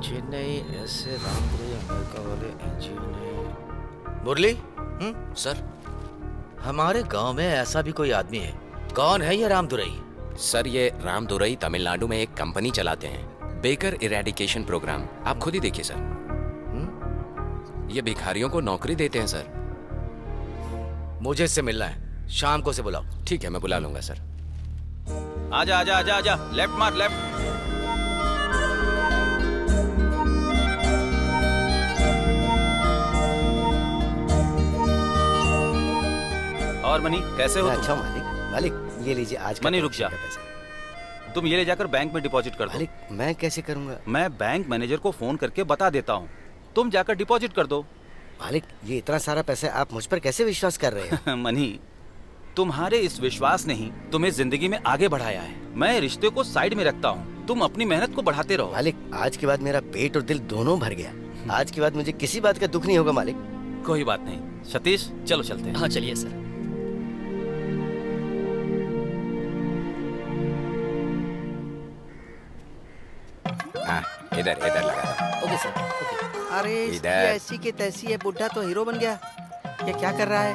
चेन्नई ऐसे रामपुरी अमेरिका वाले एनजीओ ने. मुरली, सर, हमारे गांव में ऐसा भी कोई आदमी है. कौन है ये रामदुरई? सर ये रामदुरई तमिलनाडु में एक कंपनी चलाते हैं, बेकर इरेडिकेशन प्रोग्राम. आप खुद ही देखिए सर. ये भिखारियों को नौकरी देते हैं सर. मुझे इससे मिलना है. शाम को से बुलाओ. ठीक है, मैं बुला लूंगा सर. आजा. लेफ्ट मार, लेफ्ट. और मनी, कैसे हो तुम? अच्छा मालिक, ये लीजिए आज का मनी, रुक जा. पैसा. तुम ये ले जाकर बैंक में डिपॉजिट कर दो. मालिक, मैं कैसे करूंगा? मैं बैंक मैनेजर को फोन करके बता देता हूँ. तुम जाकर डिपॉजिट कर दो. मालिक, ये इतना सारा पैसा आप मुझ पर कैसे विश्वास कर रहे हैं? मनी, तुम्हारे इस विश्वास ने ही तुम्हें जिंदगी में आगे बढ़ाया है. मैं रिश्ते को साइड में रखता हूँ, तुम अपनी मेहनत को बढ़ाते रहो. मालिक, आज के बाद मेरा पेट और दिल दोनों भर गया. आज के बाद मुझे किसी बात का दुख नहीं होगा मालिक. कोई बात नहीं. सतीश, चलो चलते हैं. हाँ चलिए सर. इधर लगा. Okay sir. ओके. अरे इसकी इधर. ऐसी की तैसी है. बुढ़ा तो हीरो बन गया. ये क्या कर रहा है?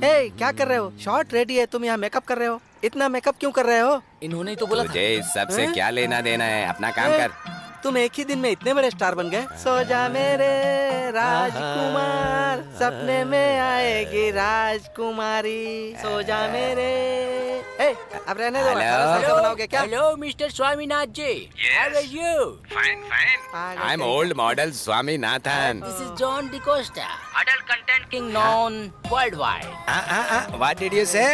हे, क्या कर रहे हो? शॉर्ट रेडी है, तुम यहाँ मेकअप कर रहे हो. इतना मेकअप क्यों कर रहे हो? इन्होंने ही तो बोला था. तुझे इस सब से हैं? क्या लेना देना है? अपना काम ए, कर. तुम एक ही दिन में इतने बड़े स्टार बन गए. सो जा मेरे राजकुमार, सपने में आएगी राजकुमारी. सो जा मेरे. ए, अब रहने दो. 18 साल का बनाओगे क्या? Hello mister Swaminath ji. How are you? Fine. I am old model Swaminathan. This is John D'Costa, adult content king known worldwide. What did you say?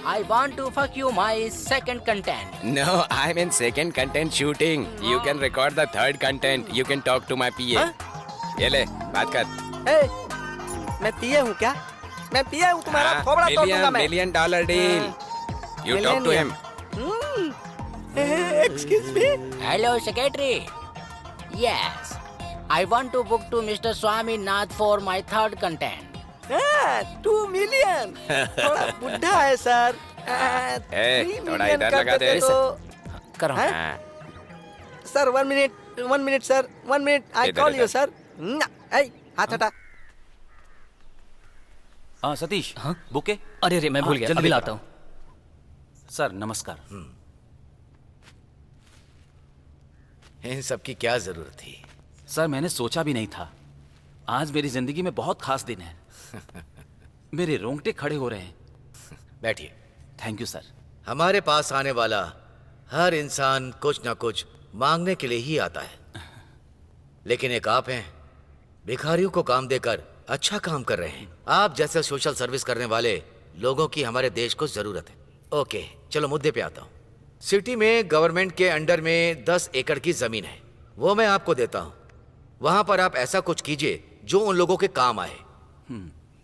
I want to fuck you my second content. No, I'm in second content shooting. You can record the third content. You can talk to my PA. ये ले, बात कर. ए, मैं पिए हूँ क्या? मैं पिए हूँ, तुम्हारा थोबड़ा तोड़ दूंगा मैं. $1 million deal. You talk to him. Excuse me. Hello, secretary. Yes, I want to book to Mr. Swami Nath for my third content. 2 million. थोड़ा बुढ़ा है सर। थोड़ा इधर लगा दे। करो। हाँ, sir 1 minute sir 1 minute I इधर, कॉल यू इधर। सर। हाथ हटा। हाँ सतीश। हाँ बुके। अरे अरे मैं भूल गया, जल्दी अभी लेकर लाता हूँ। सर नमस्कार। इन सब की क्या जरूरत थी? सर मैंने सोचा भी नहीं था, आज मेरी जिंदगी में बहुत खास दिन है। मेरे रोंगटे खड़े हो रहे हैं। बैठिए। Thank you sir. हमारे पास आने वाला हर इंसान कुछ ना कुछ मांगने के लिए ही आता है, लेकिन एक आप हैं, भिखारियों को काम देकर अच्छा काम कर रहे हैं। आप जैसे सोशल सर्विस करने वाले लोगों की हमारे देश को जरूरत है। ओके, चलो मुद्दे पे आता हूँ। सिटी में गवर्नमेंट के अंडर में 10 एकड़ की जमीन है, वो मैं आपको देता हूँ। वहां पर आप ऐसा कुछ कीजिए जो उन लोगों के काम आए।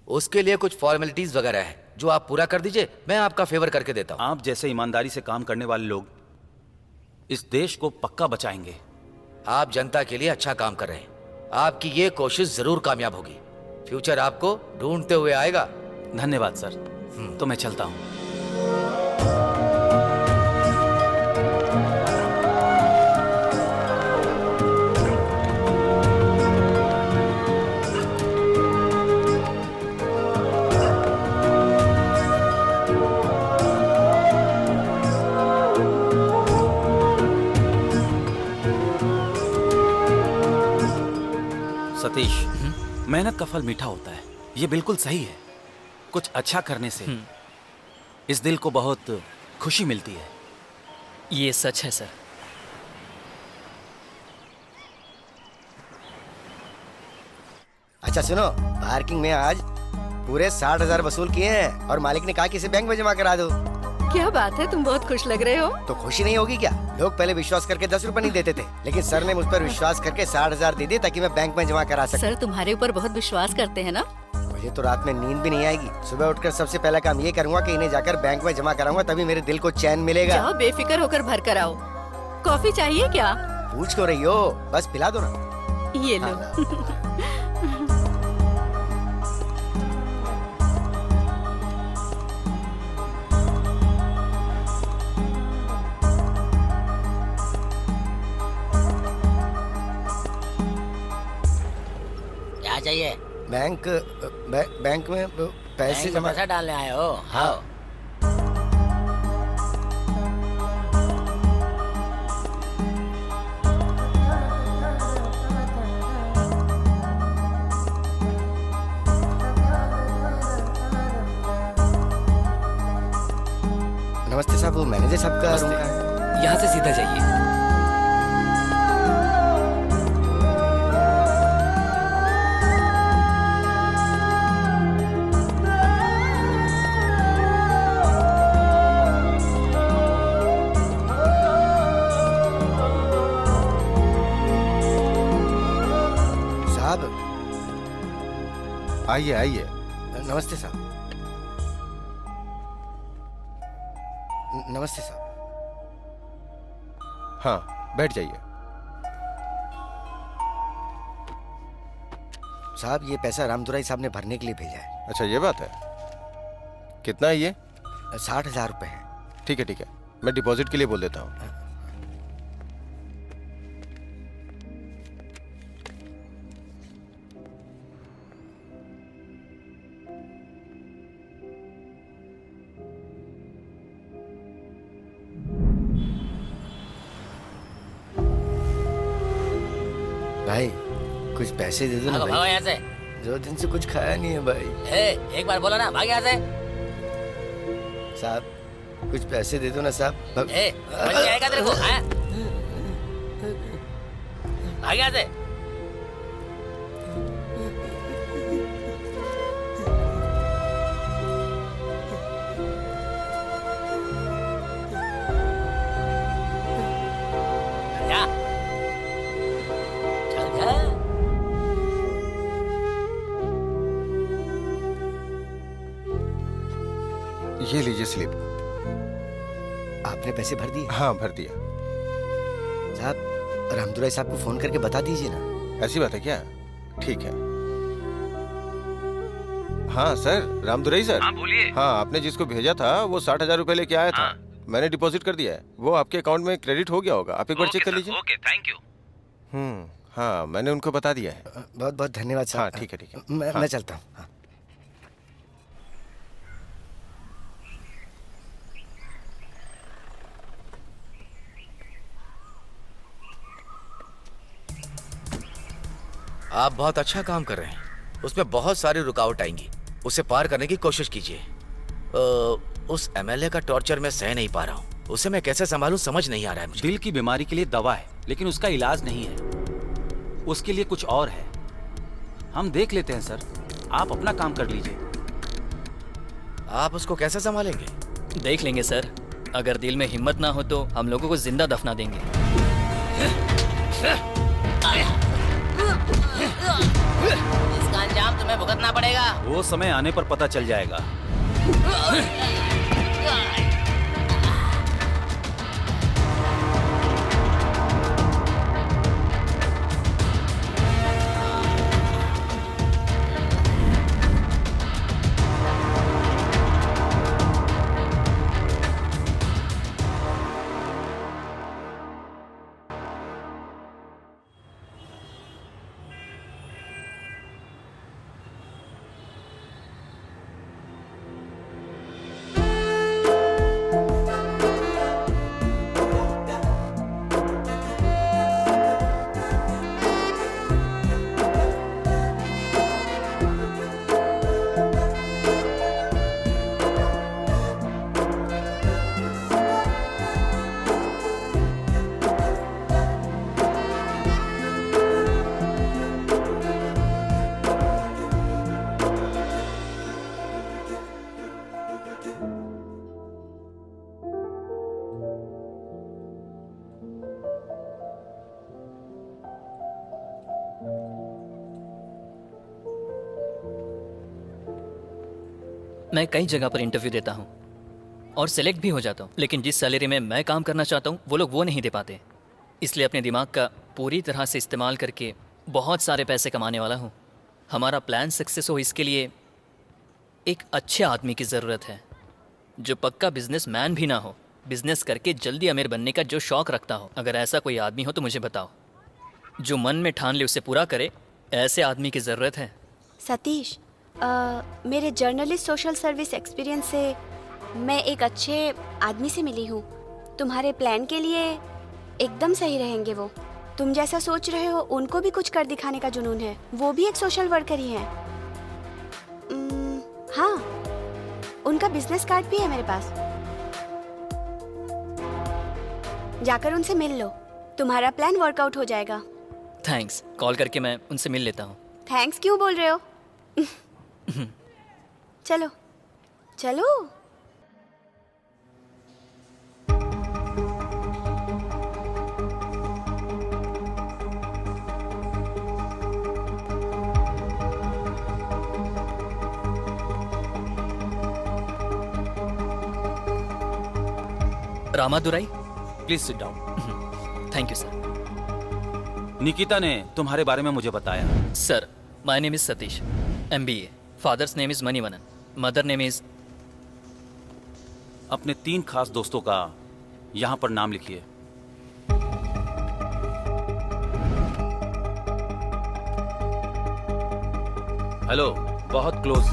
उसके लिए कुछ फॉर्मेलिटीज वगैरह है जो आप पूरा कर दीजिए, मैं आपका फेवर करके देता हूँ। आप जैसे ईमानदारी से काम करने वाले लोग इस देश को पक्का बचाएंगे। आप जनता के लिए अच्छा काम कर रहे हैं, आपकी ये कोशिश जरूर कामयाब होगी। फ्यूचर आपको ढूंढते हुए आएगा। धन्यवाद सर। तो मैं चलता हूँ। सतीश, मेहनत का फल मीठा होता है, ये बिल्कुल सही है। कुछ अच्छा करने से इस दिल को बहुत खुशी मिलती है। ये सच है सर। अच्छा सुनो, पार्किंग में आज पूरे 60,000 वसूल किए हैं और मालिक ने कहा कि इसे बैंक में जमा करा दो। क्या बात है, तुम बहुत खुश लग रहे हो। तो खुशी नहीं होगी क्या? लोग पहले विश्वास करके 10 रुपए नहीं देते थे, लेकिन सर ने मुझ पर विश्वास करके 60,000 दे दिए ताकि मैं बैंक में जमा करा सकूं। सर तुम्हारे ऊपर बहुत विश्वास करते हैं ना। मुझे तो रात में नींद भी नहीं आएगी। सुबह उठकर सबसे पहला काम ये करूंगा कि इन्हें जाकर बैंक में जमा कराऊंगा, तभी मेरे दिल को चैन मिलेगा। जाओ बेफिक्र होकर भर कर आओ। कॉफी चाहिए क्या? पूछ क्यों रही हो, बस पिला दो ना। ये लो। क्या चाहिए? बैंक में पैसे बैंक में जमा। पैसा डालने आए हो? हाँ। नमस्ते साहब, वो मैनेजर साहब का रूम है। यहाँ से सीधा जाइए। साहब आइए आइए। नमस्ते साहब। नमस्ते साहब। हाँ बैठ जाइए। साहब ये पैसा रामदुराई साहब ने भरने के लिए भेजा है। अच्छा ये बात है, कितना है ये? 60,000 रुपए है। ठीक है, मैं डिपॉजिट के लिए बोल देता हूँ। भाई कुछ पैसे दे दो ना भागो भाई। यहाँ से। 2 दिन से कुछ खाया नहीं है भाई। एक बार बोलो ना, भाग यहाँ से। साहब कुछ पैसे दे दो ना साहब। समझ नहीं आएगा तेरे को? हाँ? भाग यहाँ से। जा। चल जा। ये लीजिए स्लिप। आपने पैसे भर दिए? हाँ भर दिया। साहब, रामदुराई साहब को फोन करके बता दीजिए ना। ऐसी बात है क्या? ठीक है। हाँ सर, रामदुराई सर। हाँ बोलिए। हाँ, आपने जिसको भेजा था वो 60,000 रुपए लेके आया था। मैंने डिपॉजिट कर दिया है, वो आपके अकाउंट में क्रेडिट हो गया होगा। आप एक बार चेक कर लीजिए। Okay, thank you. हाँ, मैंने उनको बता दिया है। बहुत बहुत धन्यवाद साहब। हाँ ठीक है, ठीक है। मैं चलता हूँ। हाँ। आप बहुत अच्छा काम कर रहे हैं। उसमें बहुत सारी रुकावट आएंगी, उसे पार करने की कोशिश कीजिए। उस एमएलए का टॉर्चर मैं सह नहीं पा रहा हूँ। उसे मैं कैसे संभालूं समझ नहीं आ रहा है मुझे। दिल की बीमारी के लिए दवा है, लेकिन उसका इलाज नहीं है। उसके लिए कुछ और है। हम देख लेते हैं सर, आप अपना काम कर लीजिए। आप उसको कैसे संभालेंगे? देख लेंगे सर। अगर दिल में हिम्मत ना हो तो हम लोगों को जिंदा दफना देंगे। इसका अंजाम तुम्हें भुगतना पड़ेगा। वो समय आने पर पता चल जाएगा। मैं कई जगह पर इंटरव्यू देता हूँ और सिलेक्ट भी हो जाता हूँ, लेकिन जिस सैलरी में मैं काम करना चाहता हूँ वो लोग वो नहीं दे पाते। इसलिए अपने दिमाग का पूरी तरह से इस्तेमाल करके बहुत सारे पैसे कमाने वाला हूँ। हमारा प्लान सक्सेस हो इसके लिए एक अच्छे आदमी की ज़रूरत है, जो पक्का बिजनेसमैन भी ना हो, बिजनेस करके जल्दी अमीर बनने का जो शौक़ रखता हो। अगर ऐसा कोई आदमी हो तो मुझे बताओ। जो मन में ठान ले उसे पूरा करे, ऐसे आदमी की ज़रूरत है। सतीश, मेरे जर्नलिस्ट सोशल सर्विस एक्सपीरियंस से मैं एक अच्छे आदमी से मिली हूँ। तुम्हारे प्लान के लिए एकदम सही रहेंगे वो। तुम जैसा सोच रहे हो उनको भी कुछ कर दिखाने का जुनून है। वो भी एक सोशल वर्कर ही है। हाँ, उनका बिजनेस कार्ड भी है मेरे पास। जाकर उनसे मिल लो, तुम्हारा प्लान वर्कआउट हो जाएगा। थैंक्स। कॉल करके मैं उनसे मिल लेता हूँ। थैंक्स क्यों बोल रहे हो? चलो चलो। Ramadurai, please sit down. Thank you sir. Nikita ने तुम्हारे बारे में मुझे बताया। Sir, my name is Satish, MBA। Father's name is Manivannan, mother name is. अपने 3 खास दोस्तों का यहाँ पर नाम लिखिए। हेलो, बहुत क्लोज।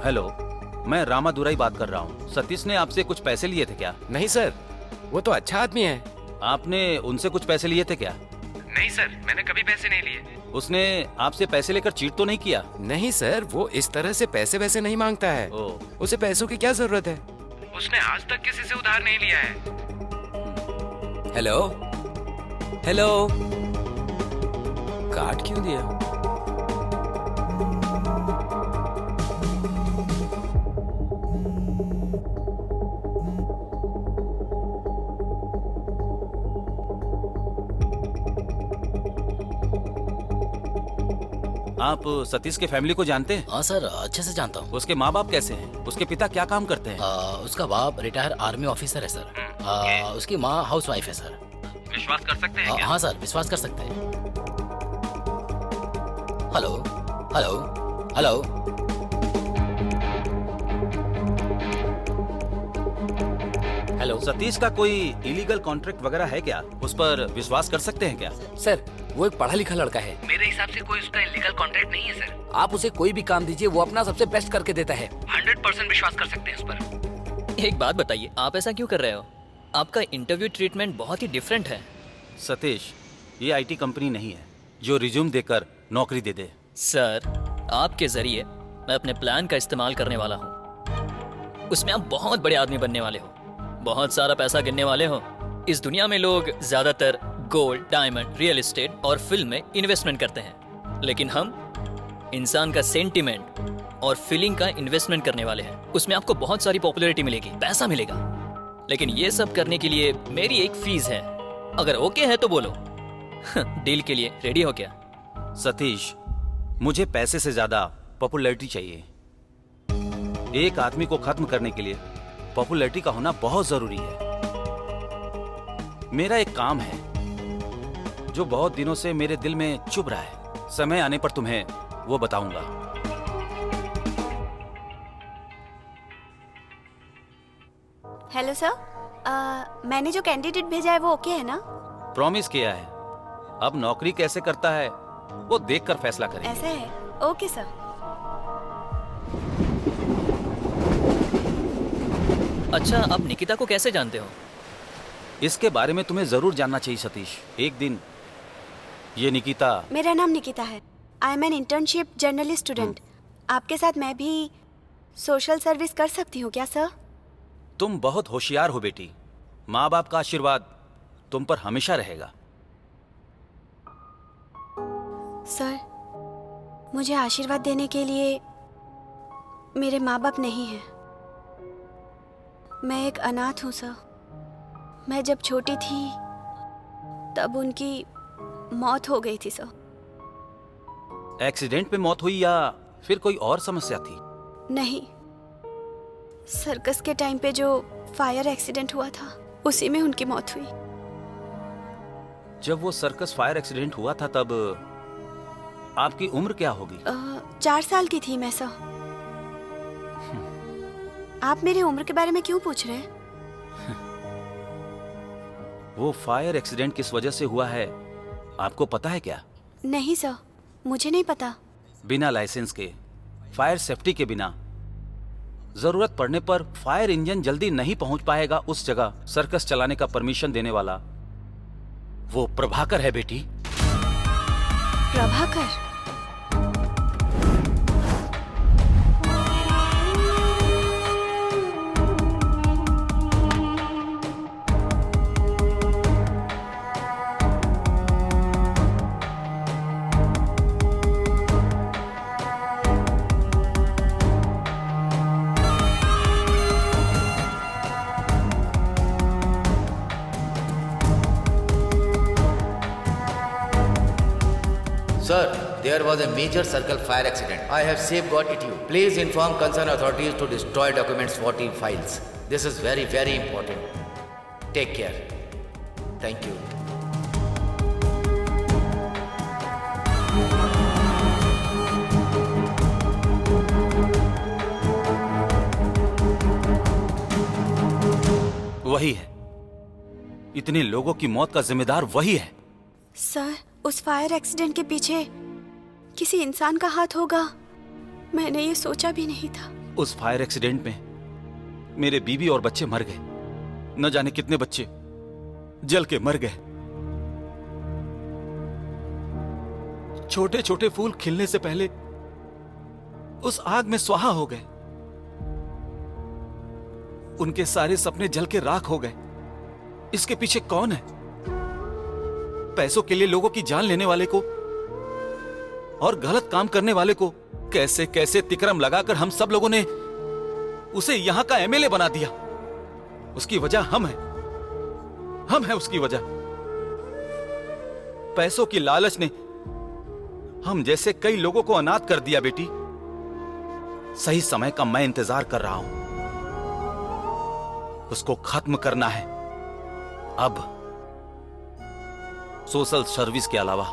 हेलो, मैं रामादुराई बात कर रहा हूँ। सतीश ने आपसे कुछ पैसे लिए थे क्या? नहीं सर, वो तो अच्छा आदमी है। आपने उनसे कुछ पैसे लिए थे क्या? नहीं सर, मैंने कभी पैसे नहीं लिए। उसने आपसे पैसे लेकर चीट तो नहीं किया? नहीं सर, वो इस तरह से पैसे वैसे नहीं मांगता है। उसे पैसों की क्या जरूरत है? उसने आज तक किसी से उधार नहीं लिया है। हेलो हेलो, काट क्यों दिया? आप सतीश के फैमिली को जानते हैं? हाँ सर, अच्छे से जानता हूँ। उसके माँ बाप कैसे हैं? उसके पिता क्या काम करते हैं? उसका बाप रिटायर आर्मी ऑफिसर है सर। उसकी माँ हाउस वाइफ है सर। विश्वास कर सकते हैं क्या? हाँ सर, विश्वास कर सकते हैं। Hello hello hello. Hello, Satish का कोई इलीगल कॉन्ट्रैक्ट वगैरह है क्या? उस पर विश्वास कर सकते हैं क्या? सर, वो एक पढ़ा लिखा लड़का है। मेरे हिसाब से कोई उसका इलीगल कॉन्ट्रैक्ट नहीं है सर। आप उसे कोई भी काम दीजिए, वो अपना सबसे बेस्ट करके देता है। 100% विश्वास कर सकते हैं उस पर। एक बात बताइए, आप ऐसा क्यों कर रहे हो? आपका इंटरव्यू ट्रीटमेंट बहुत ही डिफरेंट है। सतीश, ये आईटी कंपनी नहीं है जो रिज्यूम देकर नौकरी दे दे। सर, आपके जरिए मैं अपने प्लान का इस्तेमाल करने वाला हूँ। उसमें आप बहुत बड़े आदमी बनने वाले हो, बहुत सारा पैसा गिनने वाले हो। इस दुनिया में लोग ज्यादातर गोल्ड, डायमंड, रियल एस्टेट और फिल्म में इन्वेस्टमेंट करते हैं, लेकिन हम इंसान का सेंटिमेंट और फीलिंग का इन्वेस्टमेंट करने वाले हैं। उसमें आपको बहुत सारी पॉपुलैरिटी मिलेगी, पैसा मिलेगा, लेकिन ये सब करने के लिए मेरी एक फीस है। अगर ओके है तो बोलो। डील के लिए रेडी हो क्या? सतीश, मुझे पैसे से ज्यादा पॉपुलैरिटी चाहिए। एक आदमी को खत्म करने के लिए पॉपुलैरिटी का होना बहुत जरूरी है। मेरा एक काम है जो बहुत दिनों से मेरे दिल में चुभ रहा है। समय आने पर तुम्हें वो बताऊंगा। हेलो सर, मैंने जो कैंडिडेट भेजा है वो ओके है ना? प्रॉमिस किया है। अब नौकरी कैसे करता है वो देखकर फैसला करेंगे। ऐसा है? Okay sir. अच्छा, आप निकिता को कैसे जानते हो? इसके बारे में तुम्हें जरूर जानना चाहिए सतीश। एक दिन ये निकिता। मेरा नाम निकिता है। I am an internship journalist student. आपके साथ मैं भी सोशल सर्विस कर सकती हूँ क्या सर? तुम बहुत होशियार हो बेटी। माँ बाप का आशीर्वाद तुम पर हमेशा रहेगा। सर, मुझे आशीर्वाद देने के लिए मेरे माँ बाप नहीं हैं। मैं एक अनाथ हूँ सर। मैं जब छोटी थी तब उनकी मौत हो गई थी सर। एक्सीडेंट में मौत हुई या फिर कोई और समस्या थी? नहीं, सर्कस के टाइम पे जो फायर एक्सीडेंट हुआ था उसी में उनकी मौत हुई। जब वो सर्कस फायर एक्सीडेंट हुआ था तब आपकी उम्र क्या होगी? 4 साल की थी मैं सर। आप मेरी उम्र के बारे में क्यों पूछ रहे हैं? वो फायर एक्सीडेंट किस वजह से हुआ है आपको पता है क्या? नहीं सर, मुझे नहीं पता। बिना लाइसेंस के, फायर सेफ्टी के बिना, जरूरत पड़ने पर फायर इंजन जल्दी नहीं पहुंच पाएगा उस जगह सर्कस चलाने का परमिशन देने वाला वो प्रभाकर है बेटी। Prabhakar? Sir, there was a major circle fire accident. I have safeguarded you. Please inform concerned authorities to destroy documents, 40 files. This is very, very important. Take care. Thank you. वही है। इतने लोगों की मौत का जिम्मेदार वही है। सर, उस फायर एक्सीडेंट के पीछे किसी इंसान का हाथ होगा, मैंने ये सोचा भी नहीं था। उस फायर एक्सीडेंट में मेरे बीवी और बच्चे मर गए। न जाने कितने बच्चे जल के मर गए। छोटे छोटे फूल खिलने से पहले उस आग में स्वाहा हो गए। उनके सारे सपने जल के राख हो गए। इसके पीछे कौन है? पैसों के लिए लोगों की जान लेने वाले को और गलत काम करने वाले को कैसे कैसे तिकरम लगाकर हम सब लोगों ने उसे यहां का एमएलए बना दिया। उसकी वजह हम हैं उसकी वजह। पैसों की लालच ने हम जैसे कई लोगों को अनाथ कर दिया बेटी। सही समय का मैं इंतजार कर रहा हूं। उसको खत्म करना है। अब सोशल सर्विस के अलावा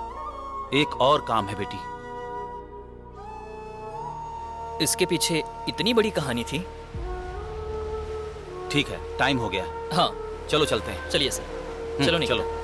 एक और काम है बेटी। इसके पीछे इतनी बड़ी कहानी थी? ठीक है, टाइम हो गया। हाँ चलो चलते हैं। चलिए सर, चलो निकलो। चलो।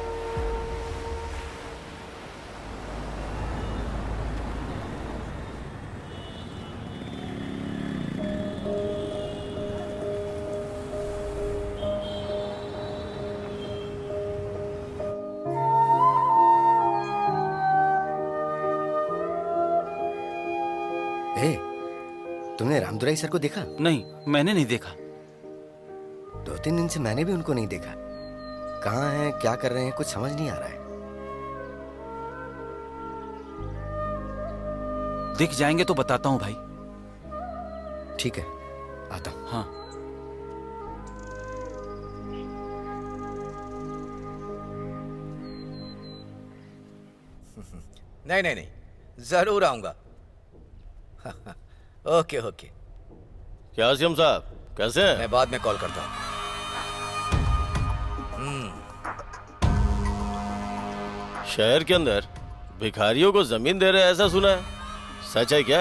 तुमने रामदुराई सर को देखा? नहीं, मैंने नहीं देखा। 2-3 दिन से मैंने भी उनको नहीं देखा। कहाँ हैं, क्या कर रहे हैं, कुछ समझ नहीं आ रहा है। दिख जाएंगे तो बताता हूं भाई। ठीक है, आता हूं। हाँ। नहीं नहीं नहीं, जरूर आऊंगा। Okay okay. क्या सीएम साहब, कैसे हैं? मैं बाद में कॉल करता हूँ। शहर के अंदर भिखारियों को जमीन दे रहे हैं, ऐसा सुना है, सच है क्या?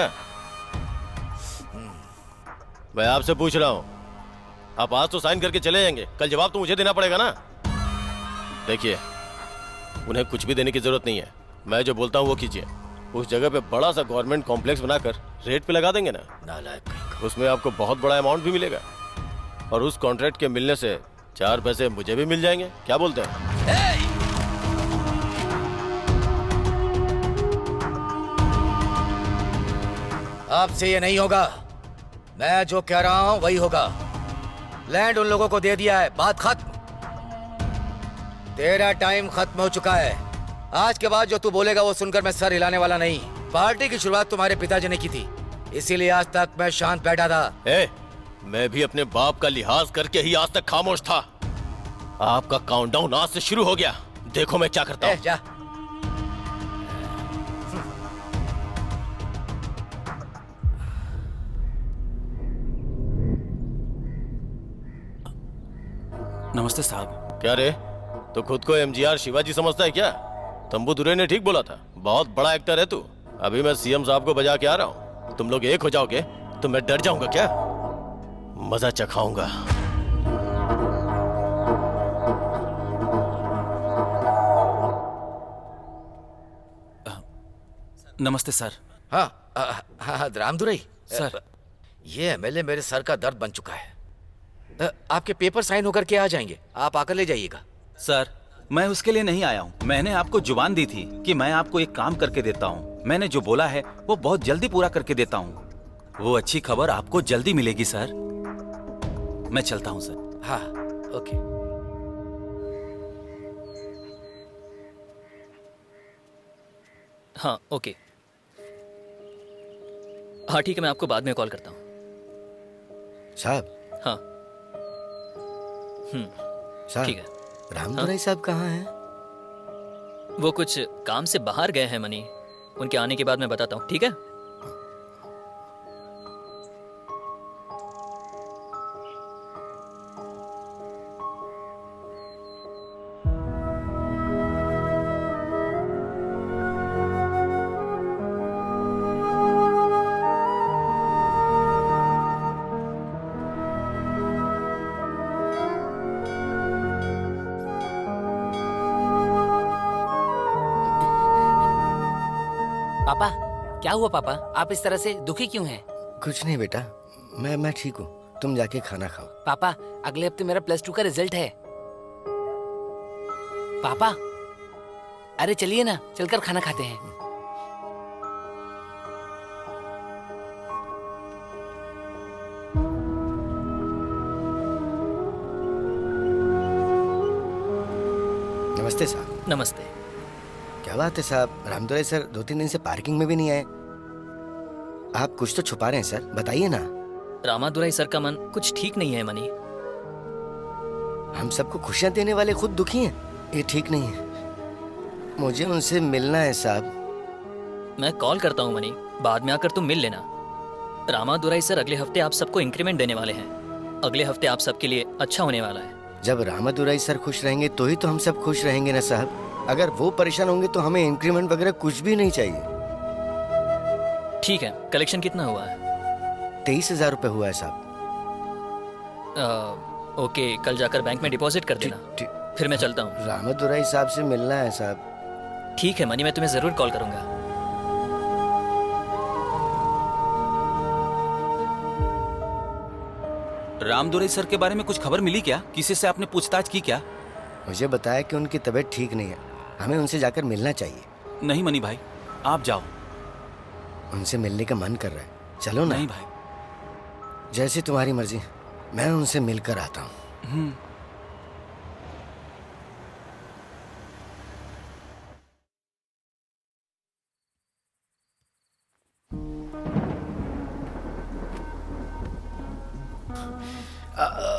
मैं आपसे पूछ रहा हूँ, आप आज तो साइन करके चले जाएंगे, कल जवाब तो मुझे देना पड़ेगा ना। देखिए, उन्हें कुछ भी देने की जरूरत नहीं है। मैं जो बोलता हूँ वो कीजिए। उस जगह पे बड़ा सा गवर्नमेंट कॉम्प्लेक्स बनाकर रेट पे लगा देंगे ना, नालायक। उसमें आपको बहुत बड़ा अमाउंट भी मिलेगा और उस कॉन्ट्रैक्ट के मिलने से 4 पैसे मुझे भी मिल जाएंगे। क्या बोलते हैं? आपसे ये नहीं होगा। मैं जो कह रहा हूं वही होगा। लैंड उन लोगों को दे दिया है, बात खत्म। तेरा टाइम खत्म हो चुका है। आज के बाद जो तू बोलेगा वो सुनकर मैं सर हिलाने वाला नहीं। पार्टी की शुरुआत तुम्हारे पिताजी ने की थी, इसीलिए आज तक मैं शांत बैठा था। मैं भी अपने बाप का लिहाज करके ही आज तक खामोश था। आपका काउंटडाउन आज से शुरू हो गया। देखो मैं क्या करता हूँ। जा। नमस्ते साहब। क्या रे, तो खुद को एमजीआर शिवाजी समझता है क्या? तंबू दुरे ने ठीक बोला था, बहुत बड़ा एक्टर है तू। अभी मैं सीएम साहब को बजा के आ रहा हूँ। तुम लोग एक हो जाओगे तो मैं डर जाऊंगा क्या? मजा चखाऊंगा। नमस्ते सर। हाँ हाँ, रामदुरई सर। ये एमएलए मेरे सर का दर्द बन चुका है। आपके पेपर साइन होकर के आ जाएंगे, आप आकर ले जाइएगा। सर, मैं उसके लिए नहीं आया हूँ। मैंने आपको जुबान दी थी कि मैं आपको एक काम करके देता हूँ। मैंने जो बोला है वो बहुत जल्दी पूरा करके देता हूँ। वो अच्छी खबर आपको जल्दी मिलेगी सर। मैं चलता हूँ सर। हाँ, ओके। हाँ ओके। हाँ ठीक है, मैं आपको बाद में कॉल करता हूँ। साहब। हाँ। साहब, ठीक है। रामदुराई साहब कहाँ हैं? वो कुछ काम से बाहर गए हैं मनी। उनके आने के बाद मैं बताता हूँ, ठीक है? पापा, क्या हुआ पापा? आप इस तरह से दुखी क्यों हैं? कुछ नहीं बेटा, मैं ठीक हूँ। तुम जाके खाना खाओ। पापा, अगले हफ्ते मेरा +2 का रिजल्ट है। पापा, अरे चलिए ना, चलकर खाना खाते हैं। नमस्ते साहब। नमस्ते। क्या बात है साहब, रामदुराई सर 2-3 दिन से पार्किंग में भी नहीं आए। आप कुछ तो छुपा रहे हैं सर, बताइए ना। रामादुराई सर का मन कुछ ठीक नहीं है मनी। हम सबको खुशियां देने वाले खुद दुखी हैं, ये ठीक नहीं है। मुझे उनसे मिलना है साहब। मैं कॉल करता हूँ मनी, बाद में आकर तुम मिल लेना। रामादुराई सर अगले हफ्ते आप सबको इंक्रीमेंट देने वाले हैं। अगले हफ्ते आप सबके लिए अच्छा होने वाला है। जब रामादुराई सर खुश रहेंगे तो ही तो हम सब खुश रहेंगे ना साहब। अगर वो परेशान होंगे तो हमें इंक्रीमेंट वगैरह कुछ भी नहीं चाहिए। ठीक है, कलेक्शन कितना हुआ है? 23,000 रुपए हुआ है साहब। ओके, कल जाकर बैंक में डिपॉजिट कर देना। फिर मैं चलता हूँ। रामादुराई साहब से मिलना है साहब। ठीक है मनी, मैं तुम्हें जरूर कॉल करूंगा। रामदुराई सर के बारे में कुछ खबर मिली क्या? किसी से आपने पूछताछ की क्या? मुझे बताया कि उनकी तबीयत ठीक नहीं है, हमें उनसे जाकर मिलना चाहिए। नहीं मनी भाई, आप जाओ। उनसे मिलने का मन कर रहा है, चलो ना। नहीं भाई, जैसी तुम्हारी मर्जी, मैं उनसे मिलकर आता हूँ।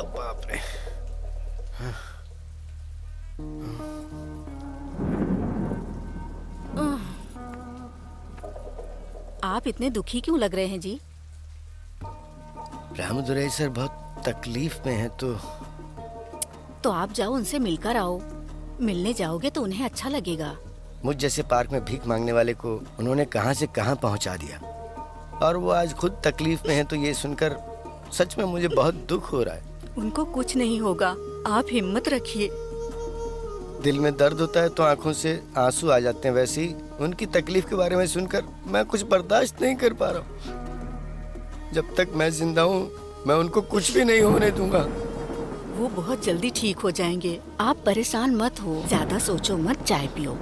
बाप रे। आप इतने दुखी क्यों लग रहे हैं जी? रामदुराई सर बहुत तकलीफ में हैं तो आप जाओ, उनसे मिलकर आओ। मिलने जाओगे तो उन्हें अच्छा लगेगा। मुझ जैसे पार्क में भीख मांगने वाले को उन्होंने कहां से कहां पहुंचा दिया, और वो आज खुद तकलीफ में हैं, तो ये सुनकर सच में मुझे बहुत दुख हो रहा है। उनको कुछ नहीं होगा, आप हिम्मत रखिए। दिल में दर्द होता है तो आंखों से आंसू आ जाते हैं, वैसे ही उनकी तकलीफ के बारे में सुनकर मैं कुछ बर्दाश्त नहीं कर पा रहा हूँ। जब तक मैं जिंदा हूँ मैं उनको कुछ भी नहीं होने दूंगा। वो बहुत जल्दी ठीक हो जाएंगे, आप परेशान मत हो, ज्यादा सोचो मत, चाय पियो।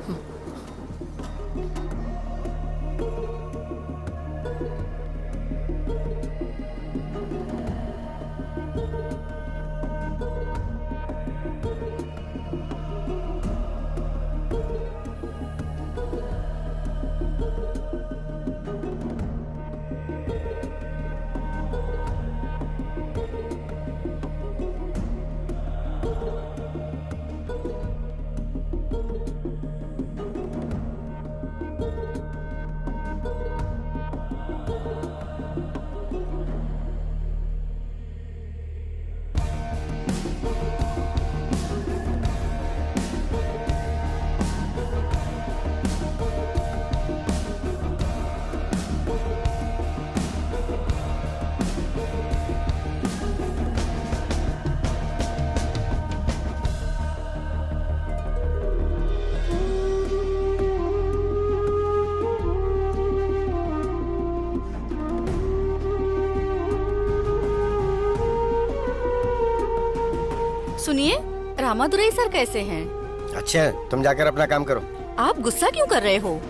सुनिए, रामादुराई सर कैसे हैं? अच्छा है, तुम जाकर अपना काम करो। आप गुस्सा क्यों कर रहे हो?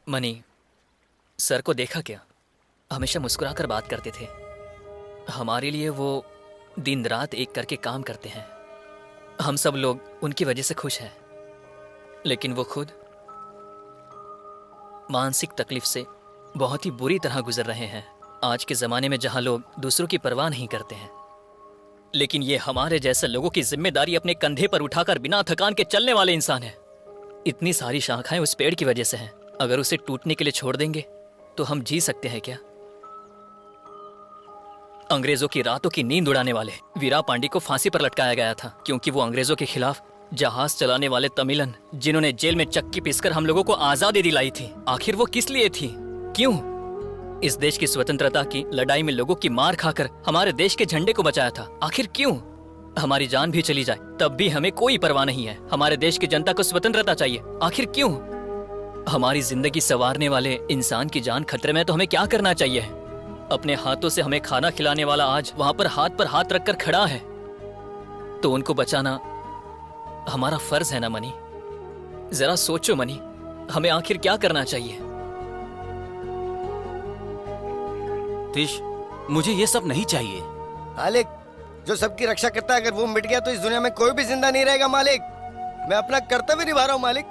मनी, सर को देखा क्या? हमेशा मुस्कुराकर बात करते थे। हमारे लिए वो दिन रात एक करके काम करते हैं। हम सब लोग उनकी वजह से खुश हैं, लेकिन वो खुद मानसिक तकलीफ से बहुत ही बुरी तरह गुजर रहे हैं। आज के ज़माने में जहाँ लोग दूसरों की परवाह नहीं करते हैं, लेकिन ये हमारे जैसे लोगों की जिम्मेदारी अपने कंधे पर उठाकर बिना थकान के चलने वाले इंसान हैं। इतनी सारी शाखाएं उस पेड़ की वजह से हैं। अगर उसे टूटने के लिए छोड़ देंगे तो हम जी सकते हैं क्या? अंग्रेजों की रातों की नींद उड़ाने वाले वीरा पांडी को फांसी पर लटकाया गया था क्योंकि वो अंग्रेजों के खिलाफ जहाज चलाने वाले तमिलन, जिन्होंने जेल में चक्की पीसकर हम लोगों को आजादी दिलाई थी, आखिर वो किस लिए थी? क्यों? इस देश की स्वतंत्रता की लड़ाई में लोगों की मार खाकर हमारे देश के झंडे को बचाया था, आखिर क्यों? हमारी जान भी चली जाए तब भी हमें कोई परवाह नहीं है। हमारे देश की जनता को स्वतंत्रता चाहिए, आखिर क्यों? हमारी जिंदगी संवारने वाले इंसान की जान खतरे में तो हमें क्या करना चाहिए? अपने हाथों से हमें खाना खिलाने वाला आज वहां पर हाथ रखकर खड़ा है, तो उनको बचाना हमारा फर्ज है ना मनी? जरा सोचो मनी, हमें आखिर क्या करना चाहिए? तीश, मुझे ये सब नहीं चाहिए। मालिक, जो सबकी रक्षा करता है, अगर वो मिट गया तो इस दुनिया में कोई भी जिंदा नहीं रहेगा मालिक। मैं अपना कर्तव्य निभा रहा हूँ मालिक।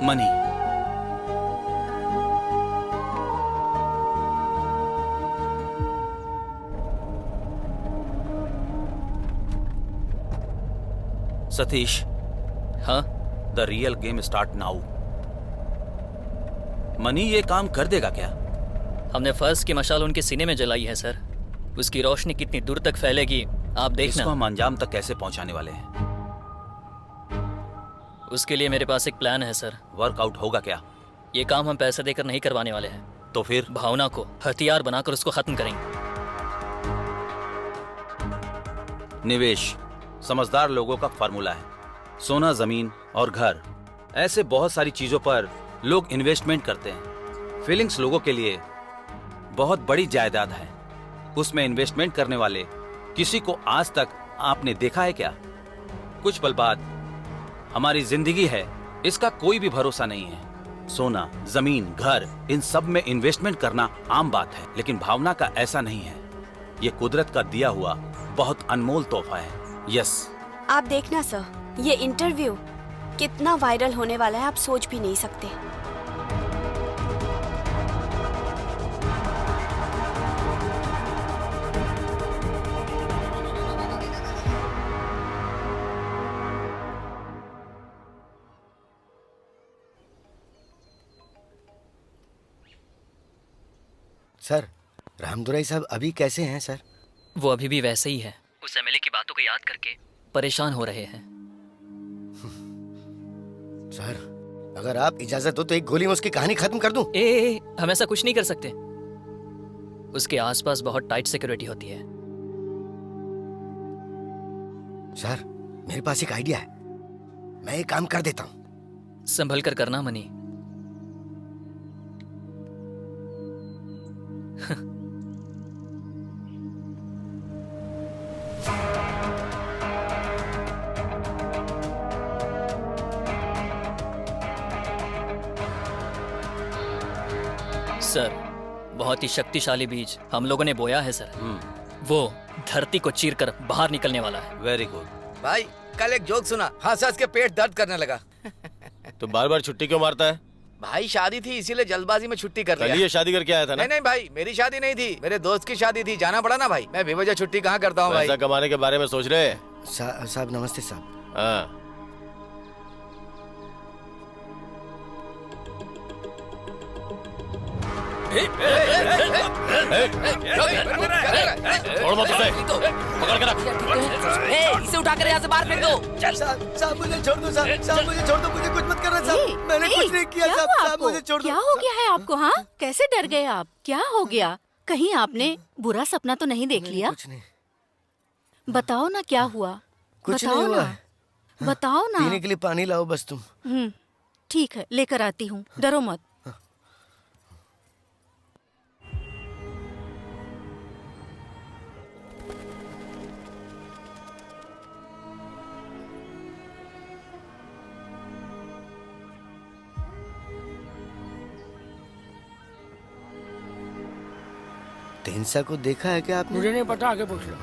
मनी, सतीश, हाँ? The real game start now. Money ये काम कर देगा क्या? हमने फर्ज की मशाल उनके सीने में जलाई है सर। उसकी रोशनी कितनी दूर तक फैलेगी आप देखना। इसको हम अंजाम तक कैसे पहुंचाने वाले हैं? उसके लिए मेरे पास एक प्लान है सर। वर्कआउट होगा क्या? ये काम हम पैसे देकर नहीं करवाने वाले हैं। तो फिर? भावना को हथियार बनाकर उसको खत्म करेंगे। निवेश समझदार लोगों का फार्मूला है। सोना, जमीन और घर, ऐसे बहुत सारी चीजों पर लोग इन्वेस्टमेंट करते हैं। फीलिंग्स लोगों के लिए बहुत बड़ी जायदाद है। उसमें इन्वेस्टमेंट करने वाले किसी को आज तक आपने देखा है क्या? कुछ पल बाद हमारी जिंदगी है, इसका कोई भी भरोसा नहीं है। सोना, जमीन, घर, इन सब में इन्वेस्टमेंट करना आम बात है, लेकिन भावना का ऐसा नहीं है। ये कुदरत का दिया हुआ बहुत अनमोल तोहफा है। यस। आप देखना सर, ये इंटरव्यू कितना वायरल होने वाला है आप सोच भी नहीं सकते। सर, रामदुराई साहब अभी कैसे हैं सर? वो अभी भी वैसे ही है। उस एमएलए की बातों को याद करके परेशान हो रहे हैं। सर, अगर आप इजाजत दो तो एक गोली में उसकी कहानी खत्म कर दूं। हम ऐसा कुछ नहीं कर सकते। उसके आसपास बहुत टाइट सिक्योरिटी होती है। सर, मेरे पास एक आइडिया है, मैं एक काम कर देता हूँ। संभल कर करना मनी। सर, बहुत ही शक्तिशाली बीज हम लोगों ने बोया है सर। वो धरती को चीरकर बाहर निकलने वाला है। Very good. भाई, कल एक जोक सुना, हंस हंस के पेट दर्द करने लगा। तो बार बार छुट्टी क्यों मारता है? भाई शादी थी इसीलिए जल्दबाजी में छुट्टी कर लिया। ये शादी करके आया था ना? नहीं भाई, मेरी शादी नहीं थी, मेरे दोस्त की शादी थी, जाना पड़ा ना भाई। मैं बेवजह छुट्टी कहाँ करता हूँ भाई। पैसा कमाने के बारे में सोच रहे हैं? साहब नमस्ते साहब। हाँ, छोड़ मत उसे, पकड़ के रख। इसे उठाकर यहाँ से बाहर फेंक दो। साहब मुझे छोड़ दो, साहब मुझे छोड़ दो, मुझे कुछ मत करना साहब, मैंने कुछ नहीं किया साहब, मुझे छोड़ दो। क्या हो गया है आपको? हाँ, कैसे डर गए आप? क्या हो गया? कहीं आपने बुरा सपना तो नहीं देख लिया? कुछ नहीं। बताओ ना क्या हुआ? कुछ बताओ नहीं हुआ। ना, बताओ ना। पीने के लिए पानी लाओ बस तुम। ठीक है, लेकर आती हूँ, डरो मत। तेंसा को देखा है क्या आपने? मुझे नहीं पता, आगे पूछ लो।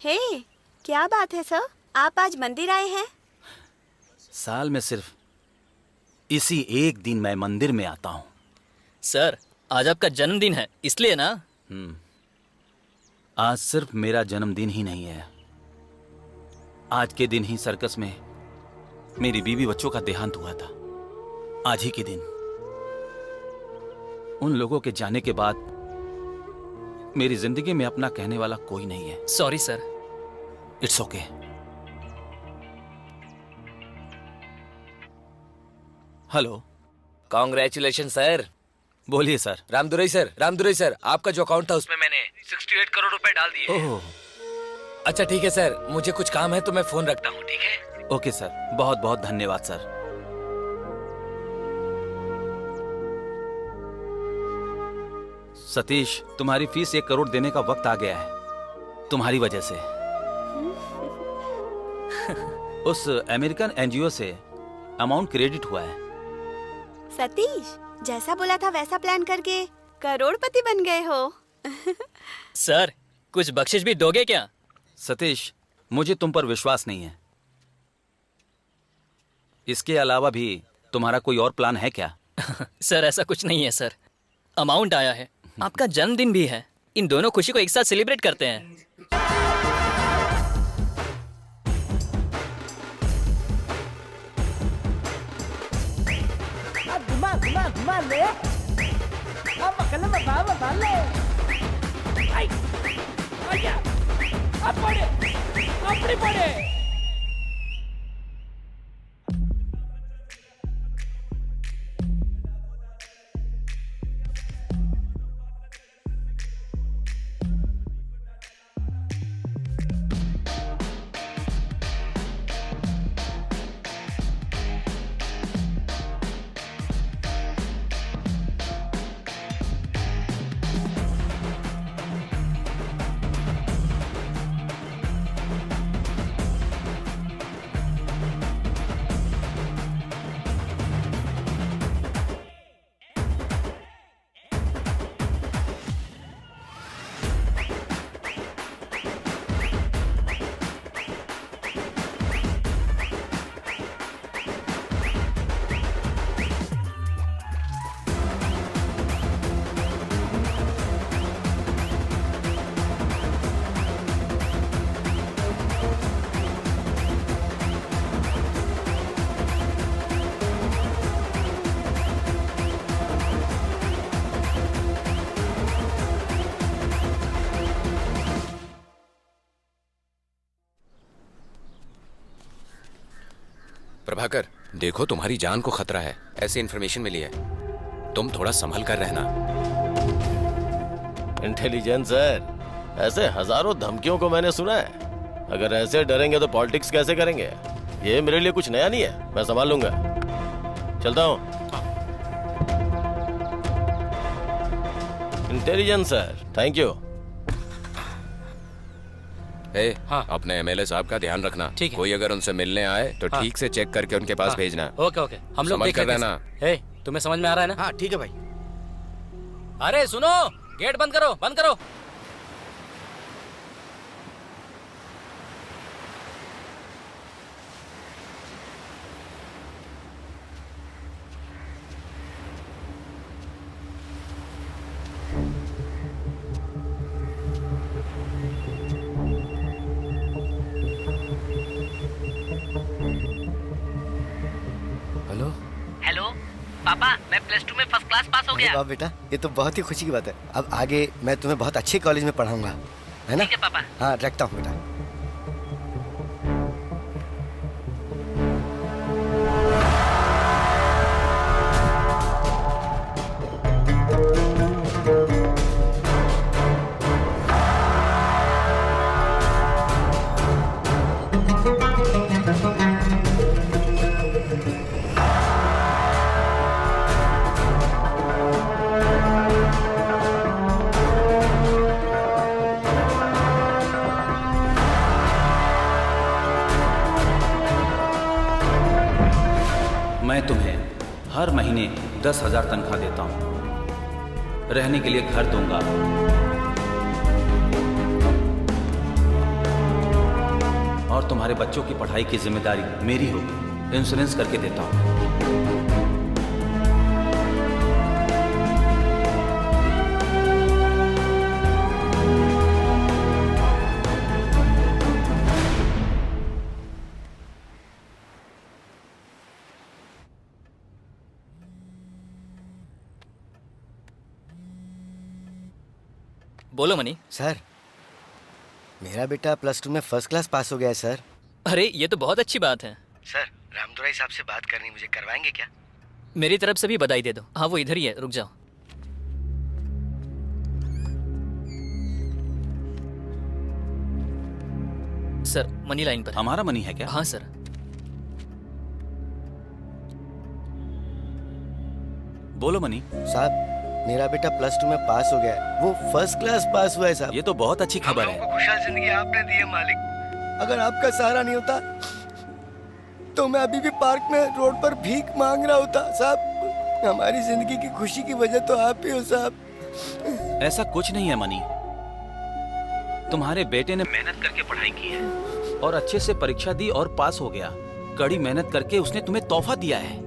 हे, क्या बात है सर? आप आज मंदिर आए हैं? साल में सिर्फ इसी एक दिन मैं मंदिर में आता हूँ। सर, आज आपका जन्मदिन है, इसलिए ना? आज सिर्फ मेरा जन्मदिन ही नहीं है, आज के दिन ही सर्कस में मेरी बीवी बच्चों का देहांत हुआ था। आज ही के दिन। उन लोगों के जाने के बाद मेरी जिंदगी में अपना कहने वाला कोई नहीं है। Sorry sir. It's okay. Hello. Congratulation sir. बोलिए सर। रामदुरई सर, आपका जो अकाउंट था उसमें मैंने 68 करोड़ रुपए डाल दिए। ओह, अच्छा ठीक है सर, मुझे कुछ काम है तो मैं फोन रखता हूँ, ठीक है? ओके सर, बहुत बहुत धन्यवाद सर। सतीश, तुम्हारी फीस 1 करोड़ देने का वक्त आ गया है, तुम्हारी वजह से। उस अमेरिकन एनजीओ से अमाउंट क्रेडिट हुआ है। सतीश, जैसा बोला था वैसा प्लान करके करोड़पति बन गए हो। सर, कुछ बख्शिश भी दोगे क्या? सतीश, मुझे तुम पर विश्वास नहीं है। इसके अलावा भी तुम्हारा कोई और प्लान है क्या? सर, ऐसा कुछ नहीं है सर। अमाउंट आया है, आपका जन्मदिन भी है, इन दोनों खुशी को एक साथ सेलिब्रेट करते हैं। प्रभाकर, देखो तुम्हारी जान को खतरा है, ऐसी इन्फॉर्मेशन मिली है, तुम थोड़ा संभल कर रहना। इंटेलिजेंस सर, ऐसे हजारों धमकियों को मैंने सुना है। अगर ऐसे डरेंगे तो पॉलिटिक्स कैसे करेंगे? ये मेरे लिए कुछ नया नहीं है, मैं संभाल लूंगा। चलता हूँ। Intelligence sir, thank you. अपने एमएलए साहब का ध्यान रखना। ठीक है। कोई अगर उनसे मिलने आए तो ठीक से चेक करके उनके पास भेजना। ओके, हम लोग देख रहे हैं। तुम्हें समझ में आ रहा है ना? हाँ ठीक है भाई। अरे सुनो, गेट बंद करो, बंद करो। हेलो पापा, मैं +2 में फर्स्ट क्लास पास हो गया। वाह बेटा, ये तो बहुत ही खुशी की बात है। अब आगे मैं तुम्हें बहुत अच्छे कॉलेज में पढ़ाऊंगा, है ना? ठीक है पापा। हाँ, रखता हूँ बेटा। मैं तुम्हें हर महीने 10,000 तनख्वाह देता हूँ, रहने के लिए घर दूंगा। तुम्हारे बच्चों की पढ़ाई की जिम्मेदारी मेरी होगी। इंश्योरेंस करके देता हूँ। बोलो मनी। सर, मेरा बेटा +2 में फर्स्ट क्लास पास हो गया है सर। अरे ये तो बहुत अच्छी बात है। सर, रामदुराई साहब से बात करनी, मुझे करवाएंगे क्या? मेरी तरफ से भी बधाई दे दो। हाँ वो इधर ही है, रुक जाओ। सर मनी लाइन पर। हमारा मनी है क्या? हाँ सर। बोलो मनी। साहब, मेरा बेटा +2 में पास हो गया है। वो फर्स्ट क्लास पास हुआ है साहब। ये तो बहुत अच्छी खबर है। खुशहाल जिंदगी आपने दी है मालिक। अगर आपका सहारा नहीं होता तो मैं अभी भी पार्क में रोड पर भीख मांग रहा होता साहब। हमारी जिंदगी की खुशी की वजह तो आप ही हो साहब। ऐसा कुछ नहीं है मनी। तुम्हारे बेटे ने मेहनत करके पढ़ाई की है और अच्छे से परीक्षा दी और पास हो गया। कड़ी मेहनत करके उसने तुम्हें तोहफा दिया है।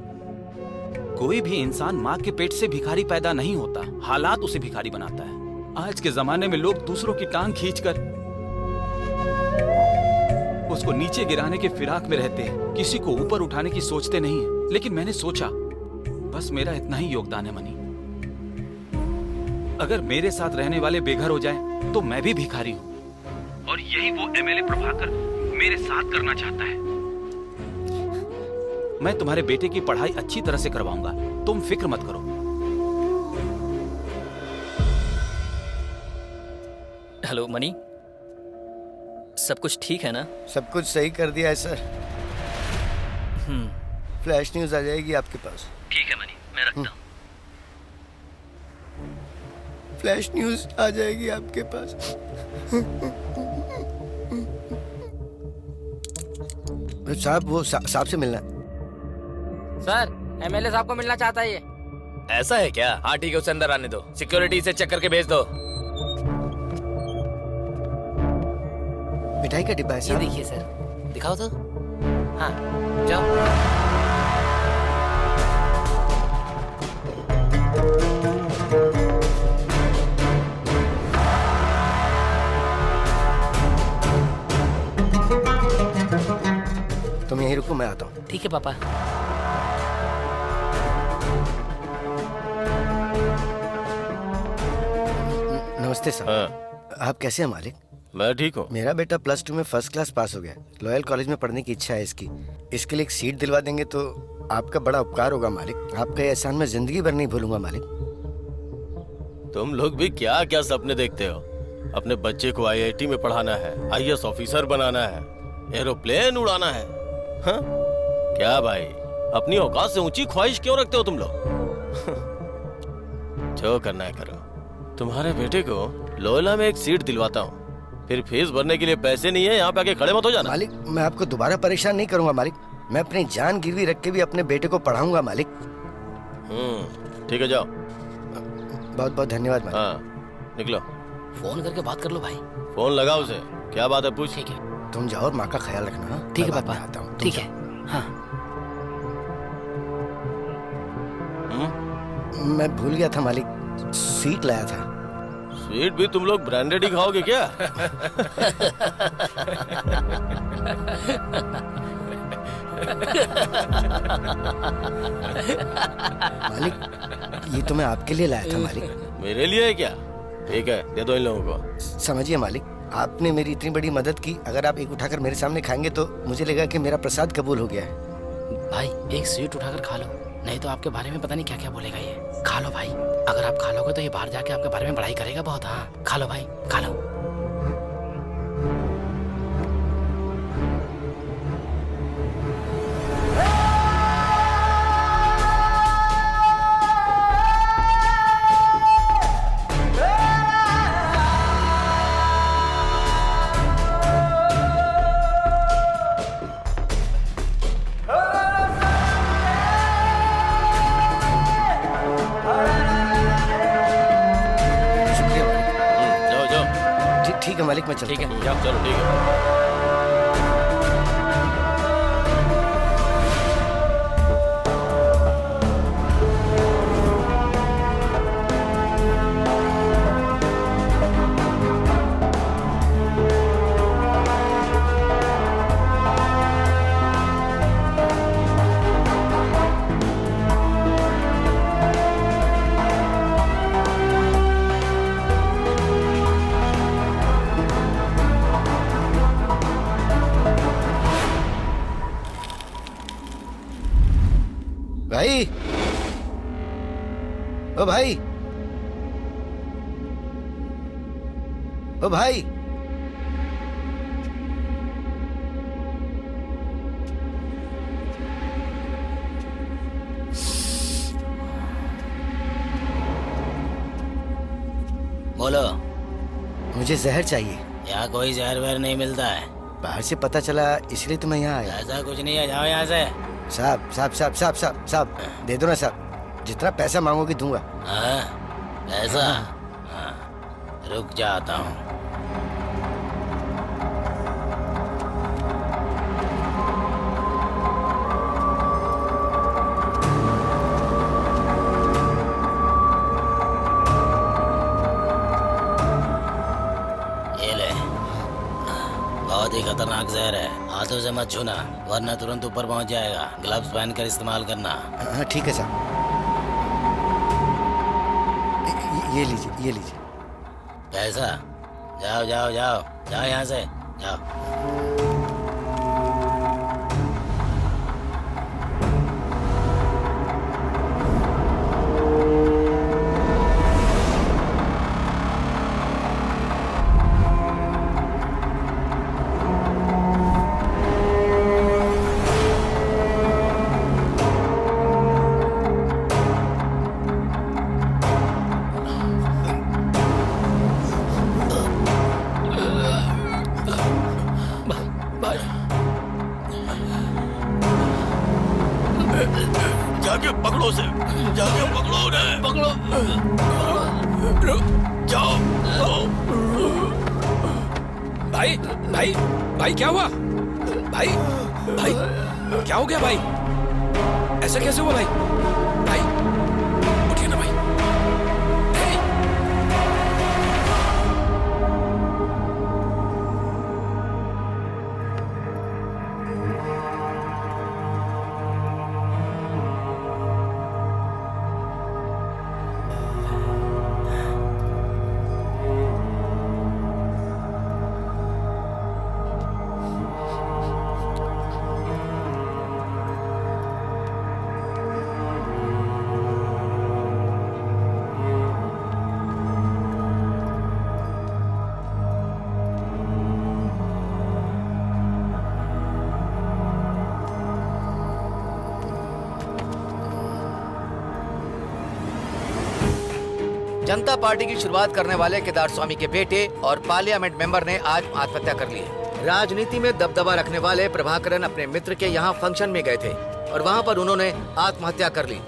कोई भी इंसान माँ के पेट से भिखारी पैदा नहीं होता, हालात उसे भिखारी बनाता है। आज के जमाने में लोग दूसरों की टांग खींचकर उसको नीचे गिराने के फिराक में रहते हैं, किसी को ऊपर उठाने की सोचते नहीं है। लेकिन मैंने सोचा बस मेरा इतना ही योगदान है मनी। अगर मेरे साथ रहने वाले बेघर हो जाएं, तो मैं भी भिखारी हूँ। और यही वो एमएलए प्रभाकर मेरे साथ करना चाहता है। मैं तुम्हारे बेटे की पढ़ाई अच्छी तरह से करवाऊंगा, तुम फिक्र मत करो। हेलो मनी, सब कुछ ठीक है ना? सब कुछ सही कर दिया है सर। फ्लैश न्यूज आ जाएगी आपके पास। ठीक है मनी, मैं रखता हूँ। फ्लैश न्यूज आ जाएगी आपके पास। साहब, वो साहब से मिलना है। सर, एमएलए साहब को मिलना चाहता है ये। ऐसा है क्या? हाँ ठीक है, उसे अंदर आने दो। सिक्योरिटी से चेक करके भेज दो। मिठाई का डिब्बा है ये साहब। देखिए सर, दिखाओ तो। हाँ जाओ। तुम यहीं रुको, मैं आता हूँ। ठीक है पापा। नमस्ते सर। हाँ। आप कैसे हैं मालिक? मैं ठीक हूँ। मेरा बेटा +2 में फर्स्ट क्लास पास हो गया। लॉयल कॉलेज में पढ़ने की इच्छा है इसकी। इसके लिए एक सीट दिलवा देंगे तो आपका बड़ा उपकार होगा मालिक। आपका ये एहसान मैं जिंदगी भर नहीं भूलूंगा मालिक। तुम लोग भी क्या क्या सपने देखते हो? अपने बच्चे को IIT में पढ़ाना है, IAS ऑफिसर बनाना है, एरोप्लेन उड़ाना है। हाँ? क्या भाई, अपनी औकात से ऊंची ख्वाहिश क्यों रखते हो तुम लोग? जो करना है करो। तुम्हारे बेटे को लोयला में एक सीट दिलवाता हूँ, फिर फीस भरने के लिए पैसे नहीं है, यहाँ पे आके खड़े मत हो जाना। मालिक, मैं आपको दोबारा परेशान नहीं करूंगा मालिक। मैं अपनी जान गिरवी रख के भी अपने बेटे को पढ़ाऊंगा मालिक। ठीक है, जाओ। बहुत बहुत धन्यवाद मालिक। हाँ, निकलो। फोन करके बात कर लो भाई। फोन लगाओ उसे, क्या बात है पूछ। ठीक है। तुम जाओ और माँ का ख्याल रखना। हाँ? ठीक है मैं बाद पापा। में आता हूँ। ठीक है। हाँ। मैं भूल गया था मालिक, सीट लाया था। स्वीट भी तुम लोग ब्रांडेड ही खाओगे क्या? मालिक, ये तो मैं आपके लिए लाया था मालिक। मेरे लिए है क्या? ठीक है, दे दो इन लोगों को। समझिए मालिक, आपने मेरी इतनी बड़ी मदद की। अगर आप एक उठाकर मेरे सामने खाएंगे तो मुझे लगेगा कि मेरा प्रसाद कबूल हो गया है। भाई एक स्वीट उठाकर खा लो, नहीं तो आपके बारे में पता नहीं क्या क्या बोलेगा ये। खा लो भाई, अगर आप खा लोगे तो ये बाहर जाके आपके बारे में बड़ाई करेगा बहुत। हाँ खा लो भाई, खा लो। ठीक है मालिक, मैं चलता हूँ। ठीक है, चलो ठीक है। भाई, ओ भाई, ओ भाई, बोलो। मुझे जहर चाहिए। यहाँ कोई जहर वहर नहीं मिलता है। बाहर से पता चला, इसलिए तो मैं यहाँ आया। ऐसा कुछ नहीं है, जाओ यहाँ से। साहब साहब साहब साहब साहब साहब, दे दो ना साहब, जितना पैसा मांगोगे दूंगा। हाँ, ऐसा? हाँ, रुक जाता हूँ। बहुत ही खतरनाक जहर है, हाथों से मत छूना वरना तुरंत ऊपर पहुंच जाएगा। ग्लव्स पहनकर इस्तेमाल करना। हाँ ठीक है साहब, ये लीजिए, ये लीजिए पैसा। जाओ जाओ जाओ जाओ यहाँ से, जाओ। जाके पकड़ो उसे, जाके पकड़ो उन्हें, पकड़ो, जाओ। भाई भाई भाई, क्या हुआ? भाई भाई, क्या हो गया भाई? ऐसा कैसे हुआ भाई? भाई उठिए ना भाई। जनता पार्टी की शुरुआत करने वाले केदार स्वामी के बेटे और पार्लियामेंट मेंबर ने आज आत्महत्या कर ली है। राजनीति में दबदबा रखने वाले प्रभाकरन अपने मित्र के यहाँ फंक्शन में गए थे और वहाँ पर उन्होंने आत्महत्या कर ली,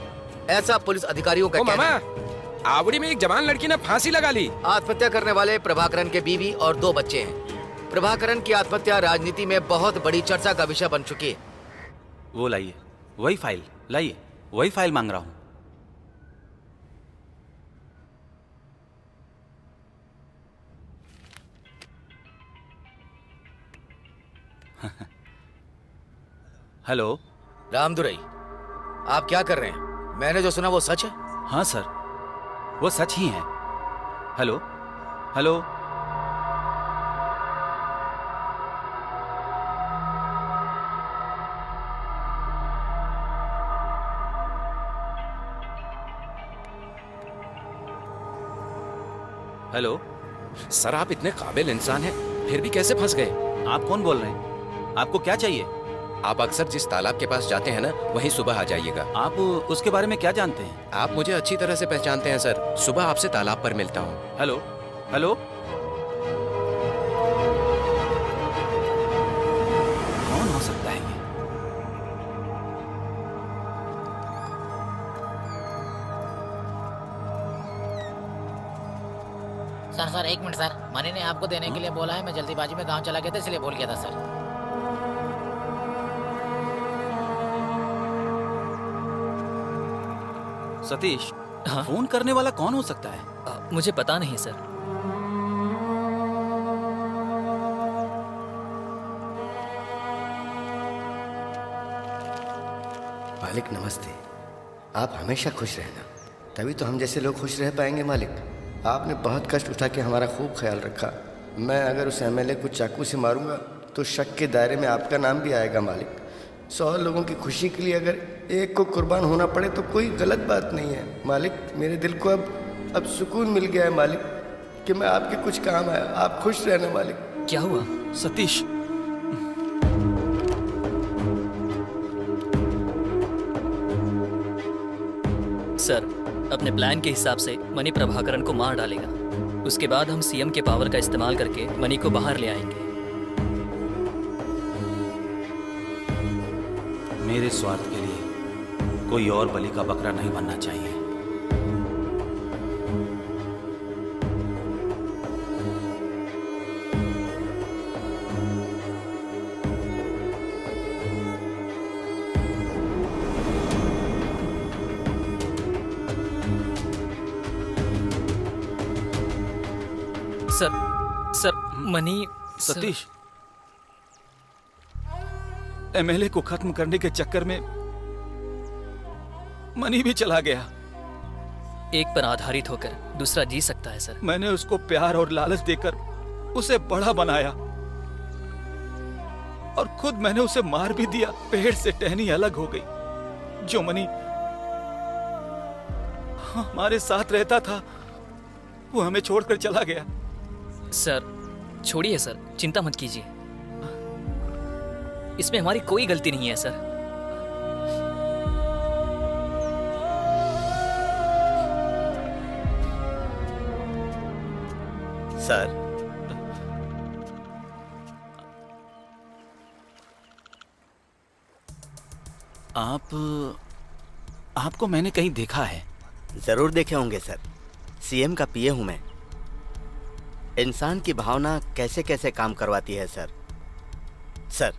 ऐसा पुलिस अधिकारियों का कहना है। आवड़ी में एक जवान लड़की ने फांसी लगा ली। आत्महत्या करने वाले प्रभाकरन के बीवी और 2 बच्चे हैं। प्रभाकरन की आत्महत्या राजनीति में बहुत बड़ी चर्चा का विषय बन चुकी है। वो लाइए, वही फाइल लाइए, वही फाइल मांग रहा हूँ। हेलो रामदुरई, आप क्या कर रहे हैं? मैंने जो सुना वो सच है? हाँ सर, वो सच ही है। हेलो हेलो, हेलो सर, आप इतने काबिल इंसान हैं, फिर भी कैसे फंस गए? आप कौन बोल रहे हैं? आपको क्या चाहिए? आप अक्सर जिस तालाब के पास जाते हैं ना, वहीं सुबह आ जाइएगा। आप उसके बारे में क्या जानते हैं? आप मुझे अच्छी तरह से पहचानते हैं सर, सुबह आपसे तालाब पर मिलता हूँ। हेलो हेलो, कौन हो सकता है ये? सर 1 मिनट सर, मनी ने आपको देने के लिए बोला है। मैं जल्दीबाजी में गांव चला गया था, इसलिए भूल गया था सर। सतीश, हाँ? फोन करने वाला कौन हो सकता है? मुझे पता नहीं सर। मालिक नमस्ते। आप हमेशा खुश रहना, तभी तो हम जैसे लोग खुश रह पाएंगे। मालिक, आपने बहुत कष्ट उठा के हमारा खूब ख्याल रखा। मैं अगर उस एमएलए को चाकू से मारूंगा तो शक के दायरे में आपका नाम भी आएगा। मालिक, 100 लोगों की खुशी के लिए अगर एक को कुर्बान होना पड़े तो कोई गलत बात नहीं है मालिक। मेरे दिल को अब सुकून मिल गया है मालिक कि मैं आपके कुछ काम आया। आप खुश रहना मालिक। क्या हुआ सतीश? सर, अपने प्लान के हिसाब से मनी प्रभाकरण को मार डालेगा। उसके बाद हम सीएम के पावर का इस्तेमाल करके मनी को बाहर ले आएंगे। मेरे स्वार्थ के लिए कोई और बलि का बकरा नहीं बनना चाहिए। Sir money. सतीश, एमएलए को खत्म करने के चक्कर में मनी भी चला गया। एक पर आधारित होकर दूसरा जी सकता है सर। मैंने उसको प्यार और लालच देकर उसे बड़ा बनाया और खुद मैंने उसे मार भी दिया। पेड़ से टहनी अलग हो गई। जो मनी हमारे साथ रहता था वो हमें छोड़कर चला गया। सर छोड़िए सर, चिंता मत कीजिए। इसमें हमारी कोई गलती नहीं है सर। सर, आपको मैंने कहीं देखा है? जरूर देखे होंगे सर। सीएम का पीए हूं मैं। इंसान की भावना कैसे कैसे काम करवाती है सर। सर,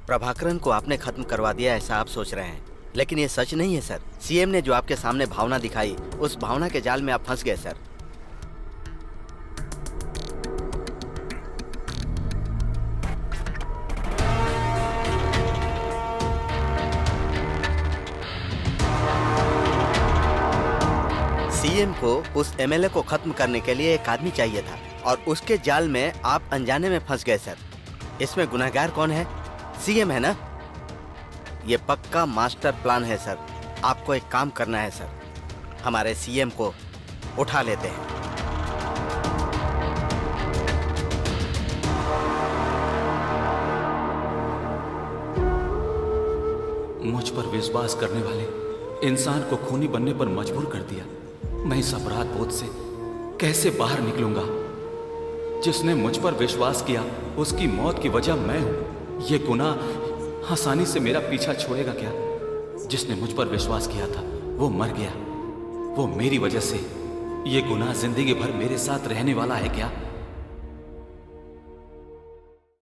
प्रभाकरण को आपने खत्म करवा दिया ऐसा आप सोच रहे हैं, लेकिन ये सच नहीं है सर। सीएम ने जो आपके सामने भावना दिखाई, उस भावना के जाल में आप फंस गए सर। सीएम को उस एमएलए को खत्म करने के लिए एक आदमी चाहिए था और उसके जाल में आप अनजाने में फंस गए सर। इसमें गुनहगार कौन है? सीएम है ना। ये पक्का मास्टर प्लान है सर। आपको एक काम करना है सर, हमारे सीएम को उठा लेते हैं। मुझ पर विश्वास करने वाले इंसान को खूनी बनने पर मजबूर कर दिया। मैं इस अपराध बोध से कैसे बाहर निकलूंगा? जिसने मुझ पर विश्वास किया उसकी मौत की वजह मैं हूं। ये गुनाह आसानी से मेरा पीछा छोड़ेगा क्या? जिसने मुझ पर विश्वास किया था वो मर गया, वो मेरी वजह से। ये गुनाह जिंदगी भर मेरे साथ रहने वाला है क्या?